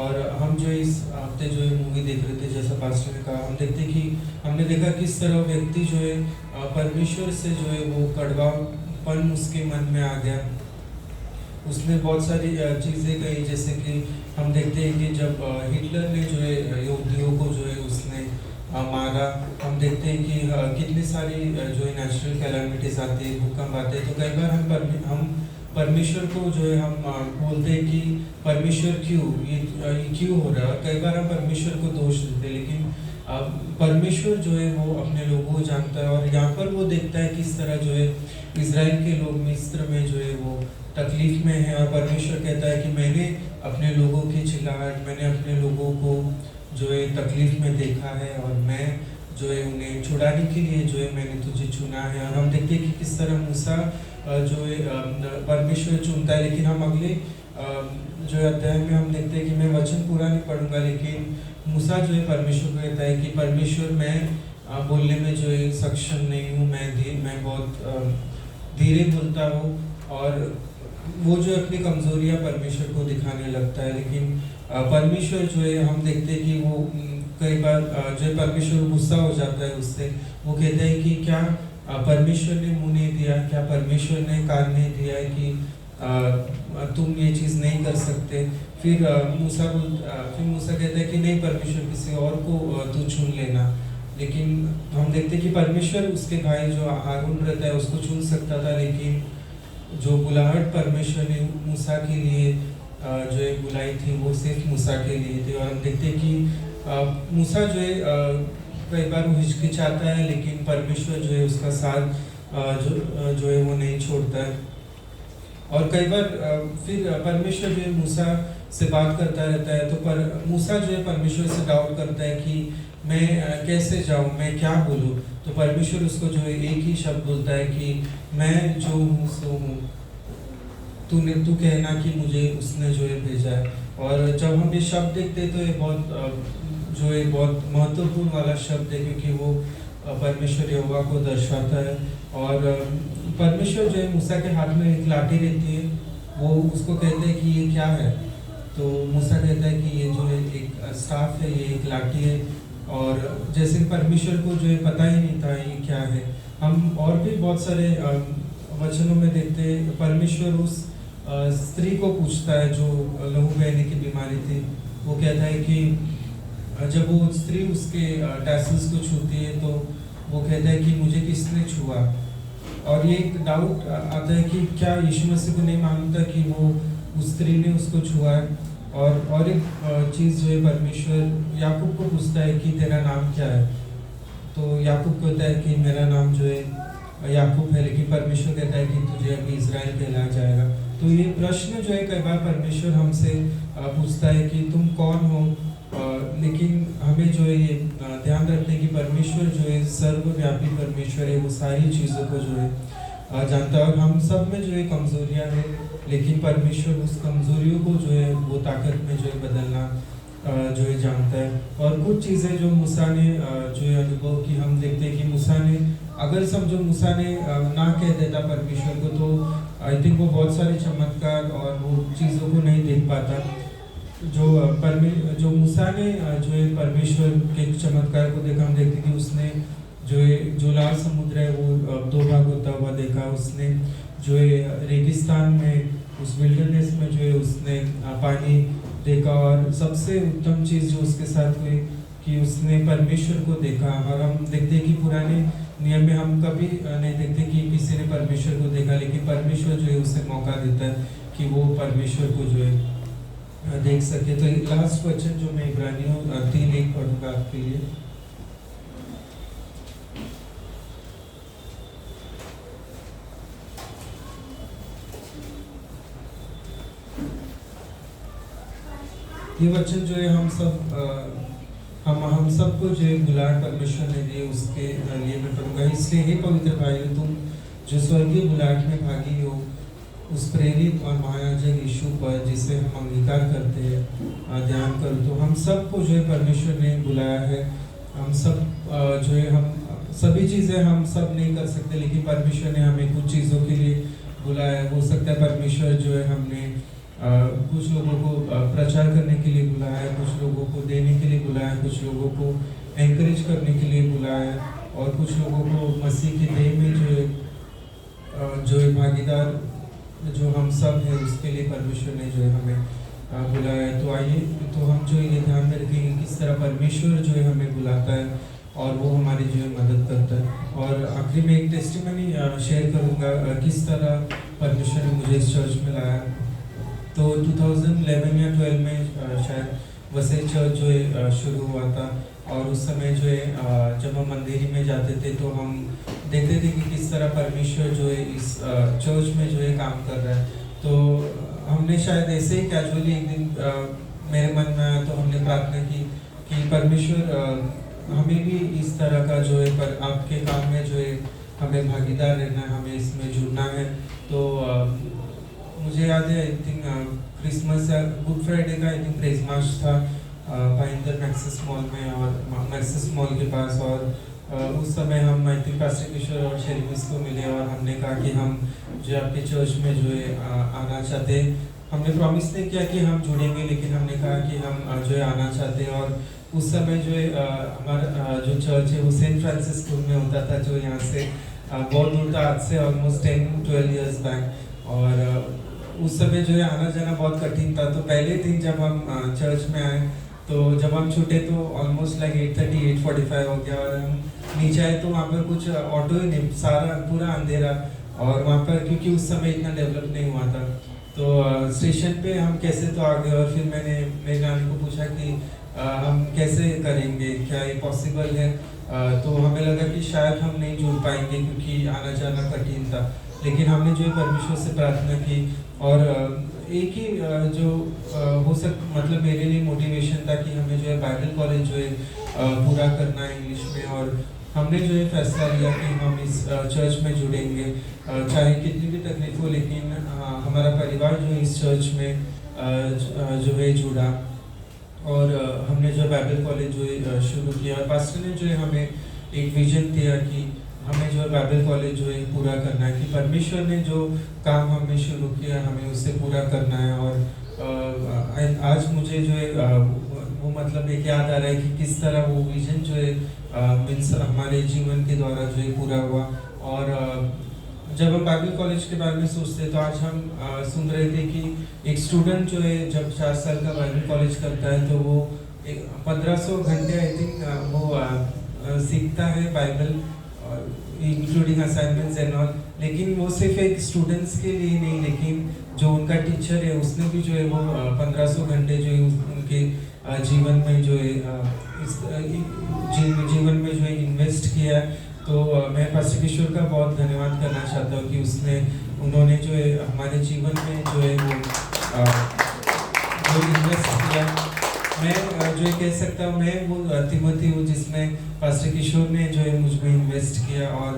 और हम जो इस हफ्ते जो है मूवी देख रहे थे, जैसा पास्टर ने कहा, हम देखते कि हमने देखा किस तरह व्यक्ति जो है परमेश्वर से जो है वो कड़वापन उसके मन में आ गया। उसने बहुत सारी चीज़ें कही, जैसे कि हम देखते हैं कि जब हिटलर ने जो है यहूदियों को जो है उसने मारा, हम देखते हैं कि कितनी सारी जो है नेचुरल कैलामिटीज आती है, भूकंप आते हैं। तो कई बार हम परमेश्वर को जो है हम बोलते हैं कि परमेश्वर ये क्यों हो रहा है। कई बार हम परमेश्वर को दोष देते हैं, लेकिन परमेश्वर जो है वो अपने लोगों को जानता है। और यहाँ पर वो देखता है किस तरह जो है इजराइल के लोग मिस्र में जो है वो तकलीफ में है, और परमेश्वर कहता है कि मैंने अपने लोगों की चिल्लाहट, मैंने अपने लोगों को जो है तकलीफ में देखा है, और मैं जो है उन्हें छुड़ाने के लिए जो है मैंने तुझे चुना है। और हम देखते हैं कि किस तरह मूसा जो है परमेश्वर चुनता है। लेकिन हम अगले जो अध्याय में हम देखते हैं कि मैं वचन पूरा नहीं पढ़ूंगा, लेकिन मूसा जो है परमेश्वर को कहता है कि परमेश्वर मैं बोलने में जो है सक्षम नहीं हूँ, मैं बहुत धीरे बोलता हूँ, और वो जो अपनी कमजोरियाँ परमेश्वर को दिखाने लगता है। लेकिन परमेश्वर जो है हम देखते हैं कि वो कई बार जो है परमेश्वर गुस्सा हो जाता है उससे। वो कहता है कि क्या परमेश्वर ने मुँह नहीं दिया, क्या परमेश्वर ने कान नहीं दिया है कि तुम ये चीज़ नहीं कर सकते। फिर मूसा कहता है कि नहीं परमेश्वर, किसी और को तू चुन लेना। लेकिन हम देखते हैं कि परमेश्वर उसके भाई जो हारून रहता है उसको चुन सकता था, लेकिन जो बुलाहट परमेश्वर ने मूसा के लिए जो है बुलाई थी वो सिर्फ मूसा के लिए थी। और हम देखते हैं कि मूसा जो है कई बार वो हिचकिचाता है, लेकिन परमेश्वर जो है उसका साथ जो है वो नहीं छोड़ता है। और कई बार फिर परमेश्वर जो है मूसा से बात करता रहता है, तो मूसा जो है परमेश्वर से डाउट करता है कि मैं कैसे जाऊँ, मैं क्या बोलूँ। तो परमेश्वर उसको जो है एक ही शब्द बोलता है कि मैं जो हूँ सो हूँ, तू कहना कि मुझे उसने जो है भेजा है। और जब हम ये शब्द देखते हैं तो ये बहुत महत्वपूर्ण वाला शब्द है, क्योंकि वो परमेश्वर यहोवा को दर्शाता है। और परमेश्वर जो है मूसा के हाथ में एक लाठी रहती है, वो उसको कहते हैं कि ये क्या है। तो मूसा कहता है कि ये जो है एक स्टाफ है, ये एक लाठी है। और जैसे परमेश्वर को जो है पता ही नहीं था ये क्या है। हम और भी बहुत सारे वचनों में देखते हैं परमेश्वर उस स्त्री को पूछता है जो लहू बहने की बीमारी थी। वो कहता है कि जब वो स्त्री उसके टैसल्स को छूती है तो वो कहता है कि मुझे किसने छुआ। और ये एक डाउट आता है कि क्या यीशु मसीह को नहीं मालूम था कि वो उस स्त्री ने उसको छुआ है। और एक चीज़ जो है परमेश्वर याकूब को पूछता है कि तेरा नाम क्या है। तो याकूब कहता है कि मेरा नाम जो है याकूब है, लेकिन परमेश्वर कहता है कि तुझे अभी इज़राइल कहलाया जाएगा। तो ये प्रश्न जो है कई बार परमेश्वर हमसे पूछता है कि तुम कौन हो। लेकिन हमें जो है ये ध्यान रखने की परमेश्वर जो है सर्वव्यापी परमेश्वर है, वो सारी चीज़ों को जो है जानता है। और हम सब में जो है कमज़ोरियाँ हैं, लेकिन परमेश्वर उस कमज़ोरियों को जो है वो ताकत में जो है बदलना जो है जानता है। और कुछ चीज़ें जो मूसा ने जो है अनुभव की, हम देखते हैं कि मूसा ने अगर समझो मूसा ने ना कह देता परमेश्वर को, तो आई थिंक वो बहुत सारे चमत्कार और वो चीज़ों को नहीं देख पाता। जो मूसा ने जो है परमेश्वर के चमत्कार को देखा, हम देखते कि उसने जो है जो लाल समुद्र है वो 2 भाग होता हुआ देखा। उसने जो है रेगिस्तान में उस विल्डरनेस में जो है उसने पानी देखा। और सबसे उत्तम चीज़ जो उसके साथ हुई कि उसने परमेश्वर को देखा। और हम देखते हैं कि पुराने नियम में हम कभी नहीं देखते कि किसी ने परमेश्वर को देखा, लेकिन परमेश्वर जो है उसे मौका देता है कि वो परमेश्वर को जो है देख सके। तो लास्ट वचन जो मैं इब्रानियों 3:1 पढ़ूंगा आपके लिए। ये वचन जो है हम सबको जो है बुलाहट परमेश्वर ने दी, उसके लिए मैं पढ़ूंगा। इसलिए हे पवित्र भाइयों, तुम जो स्वर्गीय बुलाहट में भागी हो, उस प्रेरित और महायाजक यीशु पर जिसे हम अंगीकार करते हैं ध्यान करो। तो हम सबको जो है परमेश्वर ने बुलाया है। हम सब जो है हम सभी चीज़ें हम सब नहीं कर सकते, लेकिन परमेश्वर ने हमें कुछ चीज़ों के लिए बुलाया है। हो सकता है परमेश्वर जो है हमने कुछ लोगों को प्रचार करने के लिए बुलाया है, कुछ लोगों को देने के लिए बुलाया है, कुछ लोगों को एंकरेज करने के लिए बुलाया है, और कुछ लोगों को मसीह के देह में जो है भागीदार जो हम सब हैं उसके लिए परमेश्वर ने जो है हमें बुलाया है। तो आइए तो हम जो ये ध्यान में रखेंगे किस तरह परमेश्वर जो है हमें बुलाता है और वो हमारी जो है मदद करता है। और आखिरी में एक टेस्टिमनी शेयर करूँगा किस तरह परमेश्वर ने मुझे इस चर्च में लाया। तो 2011 या 12 में शायद वसई चर्च जो है शुरू हुआ था। और उस समय जो है जब हम मंदिर में जाते थे तो हम देखते थे कि किस तरह परमेश्वर जो है इस चर्च में जो है काम कर रहा है। तो हमने शायद ऐसे ही कैजुअली एक दिन मेरे मन में आया, तो हमने प्रार्थना की कि परमेश्वर हमें भी इस तरह का जो है पर आपके काम में जो है हमें भागीदार रहना है, हमें इसमें जुड़ना है। तो मुझे याद है आई थिंक क्रिसमस या गुड फ्राइडे का आई थिंक प्रेज मार्च था भाईंदर मैक्सिस मॉल में और मैक्सिस मॉल के पास, और उस समय हम आई थिंक पास्टर किशोर और शेरिमिस को मिले और हमने कहा कि हम जो आपके चर्च में जो है आना चाहते हैं। हमने प्रॉमिस नहीं किया कि हम जुड़ेंगे, लेकिन हमने कहा कि हम जो है आना चाहते हैं। और उस समय जो है हमारा जो चर्च है वो सेंट फ्रांसिस स्कूल में होता था, जो यहाँ से बहुत दूर था, आज से ऑलमोस्ट 10-12 ईयर्स बैक। और उस समय जो है आना जाना बहुत कठिन था। तो पहले दिन जब हम चर्च में आए, तो जब हम छूटे तो ऑलमोस्ट लाइक 8:30-8:45 हो गया, और हम नीचे आए तो वहाँ पर कुछ ऑटो ही नहीं, सारा पूरा अंधेरा। और वहाँ पर क्योंकि उस समय इतना डेवलप नहीं हुआ था, तो स्टेशन पे हम कैसे तो आ गए। और फिर मैंने मेरी नानी को पूछा कि हम कैसे करेंगे, क्या ये पॉसिबल है। तो हमें लगा कि शायद हम नहीं जुड़ पाएंगे क्योंकि आना जाना कठिन था। लेकिन हमने जो है परमेश्वर से प्रार्थना की, और एक ही जो हो मतलब मेरे लिए मोटिवेशन था कि हमें जो है बाइबल कॉलेज जो है पूरा करना है इंग्लिश में। और हमने जो है फैसला लिया कि हम इस चर्च में जुड़ेंगे, चाहे कितनी भी तकलीफ हो, लेकिन हमारा परिवार जो इस चर्च में जो है जुड़ा। और हमने जो बाइबल कॉलेज जो है शुरू किया। पास्टर ने जो है हमें एक विजन दिया कि हमें जो है बाइबल कॉलेज जो है पूरा करना है, कि परमेश्वर ने जो काम हमें शुरू किया हमें उससे पूरा करना है। और आज मुझे जो है वो मतलब एक याद आ रहा है कि किस तरह वो विजन जो है मीन्स हमारे जीवन के द्वारा जो है पूरा हुआ। और जब हम बाइबल कॉलेज के बारे में सोचते तो आज हम सुन रहे थे कि एक स्टूडेंट जो है जब 4 साल का बाइबल कॉलेज करता है तो वो 1500 घंटे आई थिंक वो सीखता है Bible, including assignments and all. लेकिन वो सिर्फ एक स्टूडेंट्स के लिए नहीं, लेकिन जो उनका टीचर है उसने भी जो है वो 1500 घंटे जो है उनके जीवन में जो है इस जीवन में जो है इन्वेस्ट किया। तो मैं पास्टर किशोर का बहुत धन्यवाद करना चाहता हूँ कि उन्होंने जो है हमारे जीवन में जो है वो इन्वेस्ट किया। मैं जो है कह सकता हूँ मैं वो तिमोथी हूँ जिसमें पास्टर किशोर ने जो है मुझ में इन्वेस्ट किया। और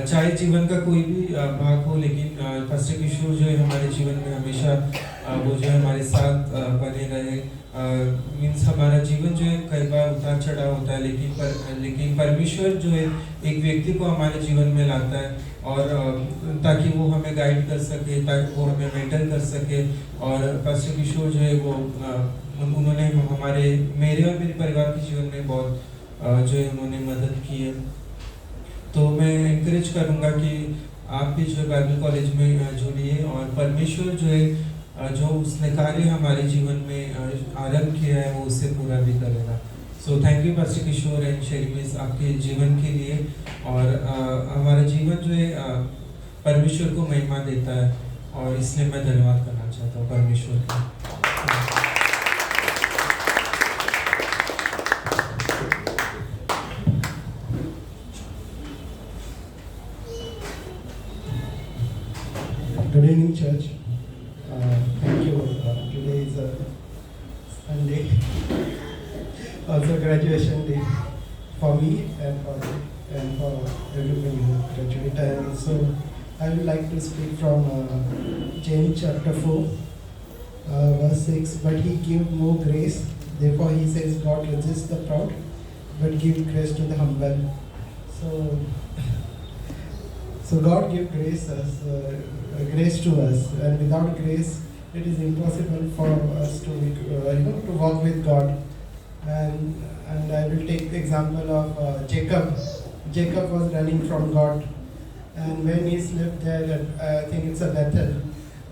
चाहे जीवन का कोई भी भाग हो, लेकिन पास्टर किशोर जो है हमारे जीवन में हमेशा वो जो है हमारे साथ बने रहे। मीन्स हमारा जीवन जो है कई बार उतार चढ़ाव होता है, लेकिन परमेश्वर जो है एक व्यक्ति को हमारे जीवन में लाता है, और ताकि वो हमें गाइड कर सके, ताकि वो हमें मेंटर कर सके। और पास्टर किशोर जो है वो उन्होंने मेरे और मेरे परिवार के जीवन में बहुत जो है उन्होंने मदद की है। तो मैं इंकरेज करूँगा कि आप भी जो है बाइबल कॉलेज में जुड़िए, और परमेश्वर जो है जो उसने कार्य हमारे जीवन में आरंभ किया है वो उससे पूरा भी करेगा। So thank you pastor Kishore and शेरिमिस आपके जीवन के लिए। और हमारा जीवन जो है परमेश्वर को महिमा देता है, और इसलिए मैं धन्यवाद करना चाहता हूँ परमेश्वर का। Good evening, church. Thank you. Today is a Sunday, also graduation day for me and for everybody who graduated. And so I would like to speak from James chapter 4, verse 6. But he gave more grace. Therefore he says, God resists the proud, but give grace to the humble. So God give grace to us, and without grace, it is impossible for us to to walk with God. And I will take the example of Jacob. Jacob was running from God, and when he slept there, I think it's a Bethel,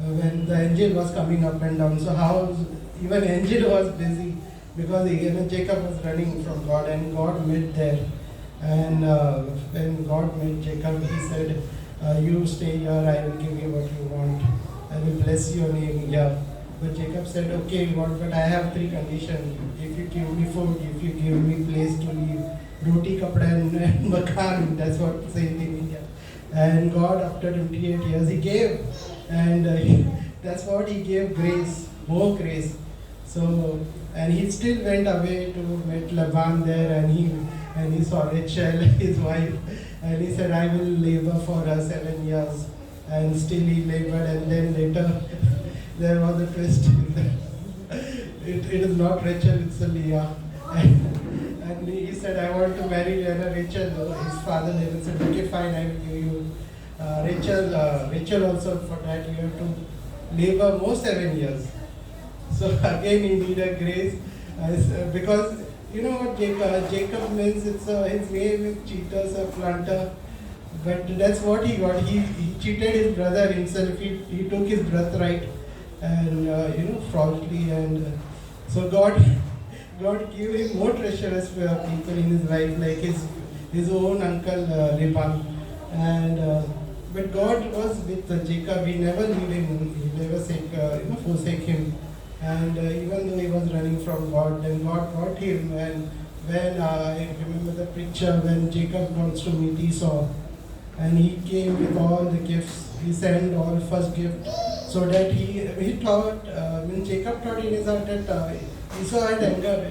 when the angel was coming up and down. So how even angel was busy, because Jacob was running from God, and God met there. And when God met Jacob, he said, you stay here, I will give you what you want, I will bless your name here. But Jacob said, okay, God, but I have 3 conditions. If you give me food, if you give me place to live, roti, kapda and makan, that's what we say in India. And God, after 28 years, he gave, and that's what he gave, grace, more grace. So, and he still went away to meet Laban there, and he saw Rachel, his wife, And he said, I will labor for 7 years. And still he labored, and then later there was a twist. It is not Rachel, it's a Leah. And he said, I want to marry Rachel. His father David said, okay, fine, I will give you Rachel. Rachel also, for that you have to labor more 7 years. So again he needed grace, because you know what Jacob means, it's his name is cheaters, a planter. But that's what he got. He cheated his brother himself. He took his birthright and fraudulently, and so God gave him more treacherous people in his life, like his own uncle Laban. And but God was with Jacob. He never leave him. He never forsake him. And even though he was running from God, then God brought him. And when I remember the picture when Jacob wants to meet Esau, and he came with all the gifts. He sent all first gift, so that he thought, when Jacob thought in his heart that Esau had anger,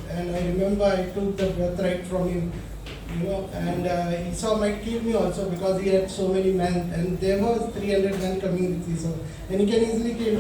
and I remember I took the birthright from him, and Esau might kill me also because he had so many men, and there was 300 men coming with Esau, and he can easily kill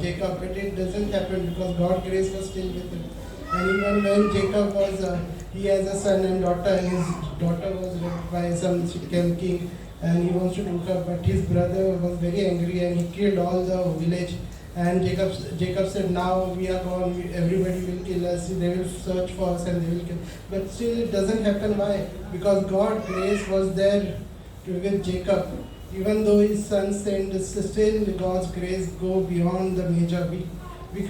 Jacob, but it doesn't happen because God's grace was still with him. And even when Jacob was, he has a son and daughter, and his daughter was raped by some Shechem king, and he wants to look up, but his brother was very angry and he killed all the village. And Jacob said, now we are gone, everybody will kill us, they will search for us and they will kill. But still it doesn't happen. Why? Because God's grace was there with Jacob. Even though his son sinned, still God's grace go beyond the major.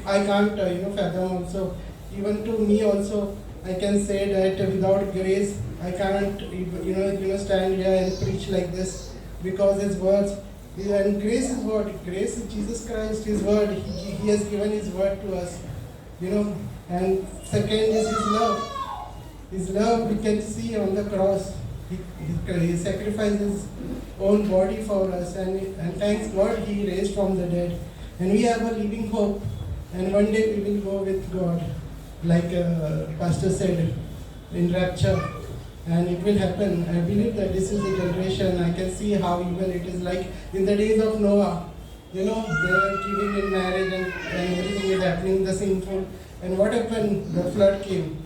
I can't fathom also. Even to me also, I can say that without grace, I can't stand here and preach like this, because his words, and grace is what? Grace is Jesus Christ, his word. He has given his word to us. And second is his love. His love we can see on the cross. He sacrificed his own body for us, and thanks God he raised from the dead. And we have a living hope, and one day we will go with God, like Pastor said, in rapture. And it will happen. I believe that this is the generation. I can see how even it is like in the days of Noah. They were giving in marriage and everything is happening, the sinful. And what happened? The flood came.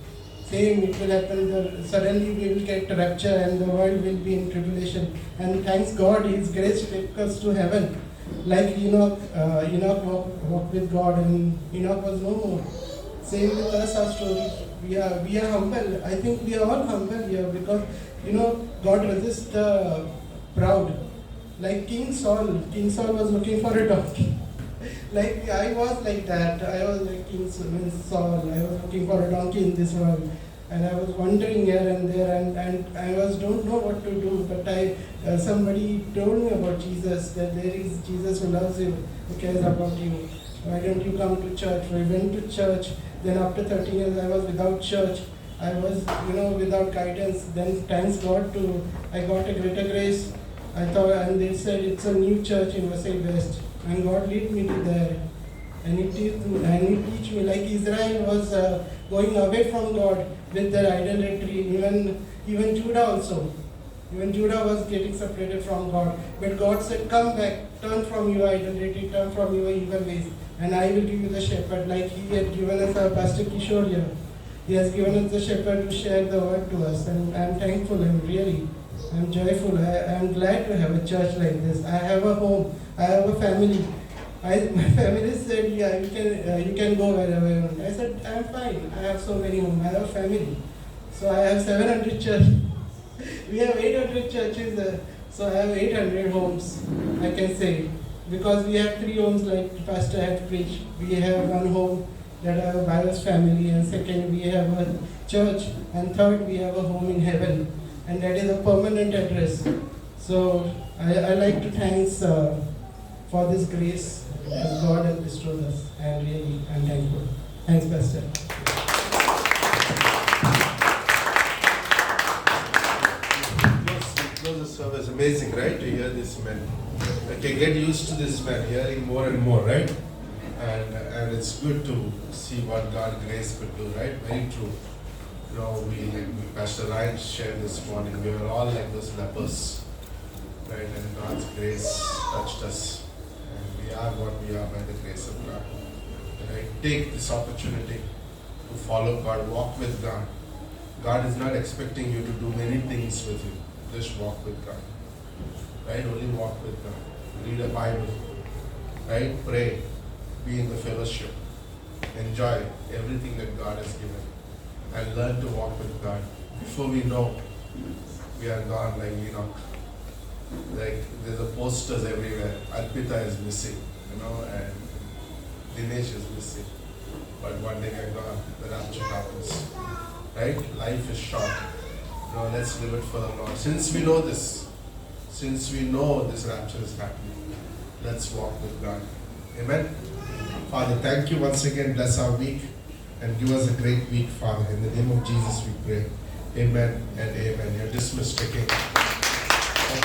Same, it will happen. Suddenly we will get rapture and the world will be in tribulation. And thanks God, his grace took us to heaven. Like Enoch walked with God, and Enoch was no more. Same with us, our story. We are humble. I think we are all humble here because, God resists the proud. Like King Saul was looking for a donkey. Like I was like that. I was like King Saul. I was looking for a donkey in this world. And I was wandering here and there, and I don't know what to do. But somebody told me about Jesus, that there is Jesus who loves you, who cares about you. Why don't you come to church? We went to church. Then after 13 years, I was without church. I was, without guidance. Then thanks God I got a greater grace. I thought, and they said it's a new church in Vasai West. And God lead me to there. And he teach me, like Israel was going away from God with their idolatry. Even Judah also. Even Judah was getting separated from God. But God said, come back, turn from your idolatry, turn from your evil ways, and I will give you the shepherd. Like he had given us our Pastor Kishore here. He has given us the shepherd to share the word to us. And I'm thankful, I'm joyful. I'm glad to have a church like this. I have a home. I have a family. My family said, yeah, you can go wherever you want. I said, I'm fine. I have so many homes. I have a family. So I have 700 churches. We have 800 churches, so I have 800 homes, I can say. Because we have 3 homes like Pastor had preached. We have one home that our Bible's family, and second we have a church, and third we have a home in heaven. And that is a permanent address. So I like to thanks for this grace that God has bestowed us. And really, I'm thankful. Thanks, Pastor. The service, amazing, right? To hear this man. I can get used to this man, hearing more and more, right? And it's good to see what God's grace could do, right? Very true. We Pastor Ryan shared this morning, we were all like those lepers, right? And God's grace touched us, and we are what we are by the grace of God. Right? Take this opportunity to follow God, walk with God. God is not expecting you to do many things with you. Just walk with God. Right? Only walk with God. Read a Bible. Right? Pray. Be in the fellowship. Enjoy everything that God has given. And learn to walk with God. Before we know, we are gone like Enoch. Like there's a posters everywhere. Arpita is missing, and Dinesh is missing. But one day they're gone. The rapture happens. Right? Life is short. Let's live it for the Lord. Since we know this rapture is happening, let's walk with God. Amen. Father, thank you once again. Bless our week and give us a great week, Father. In the name of Jesus we pray. Amen and amen. You're dismissed again.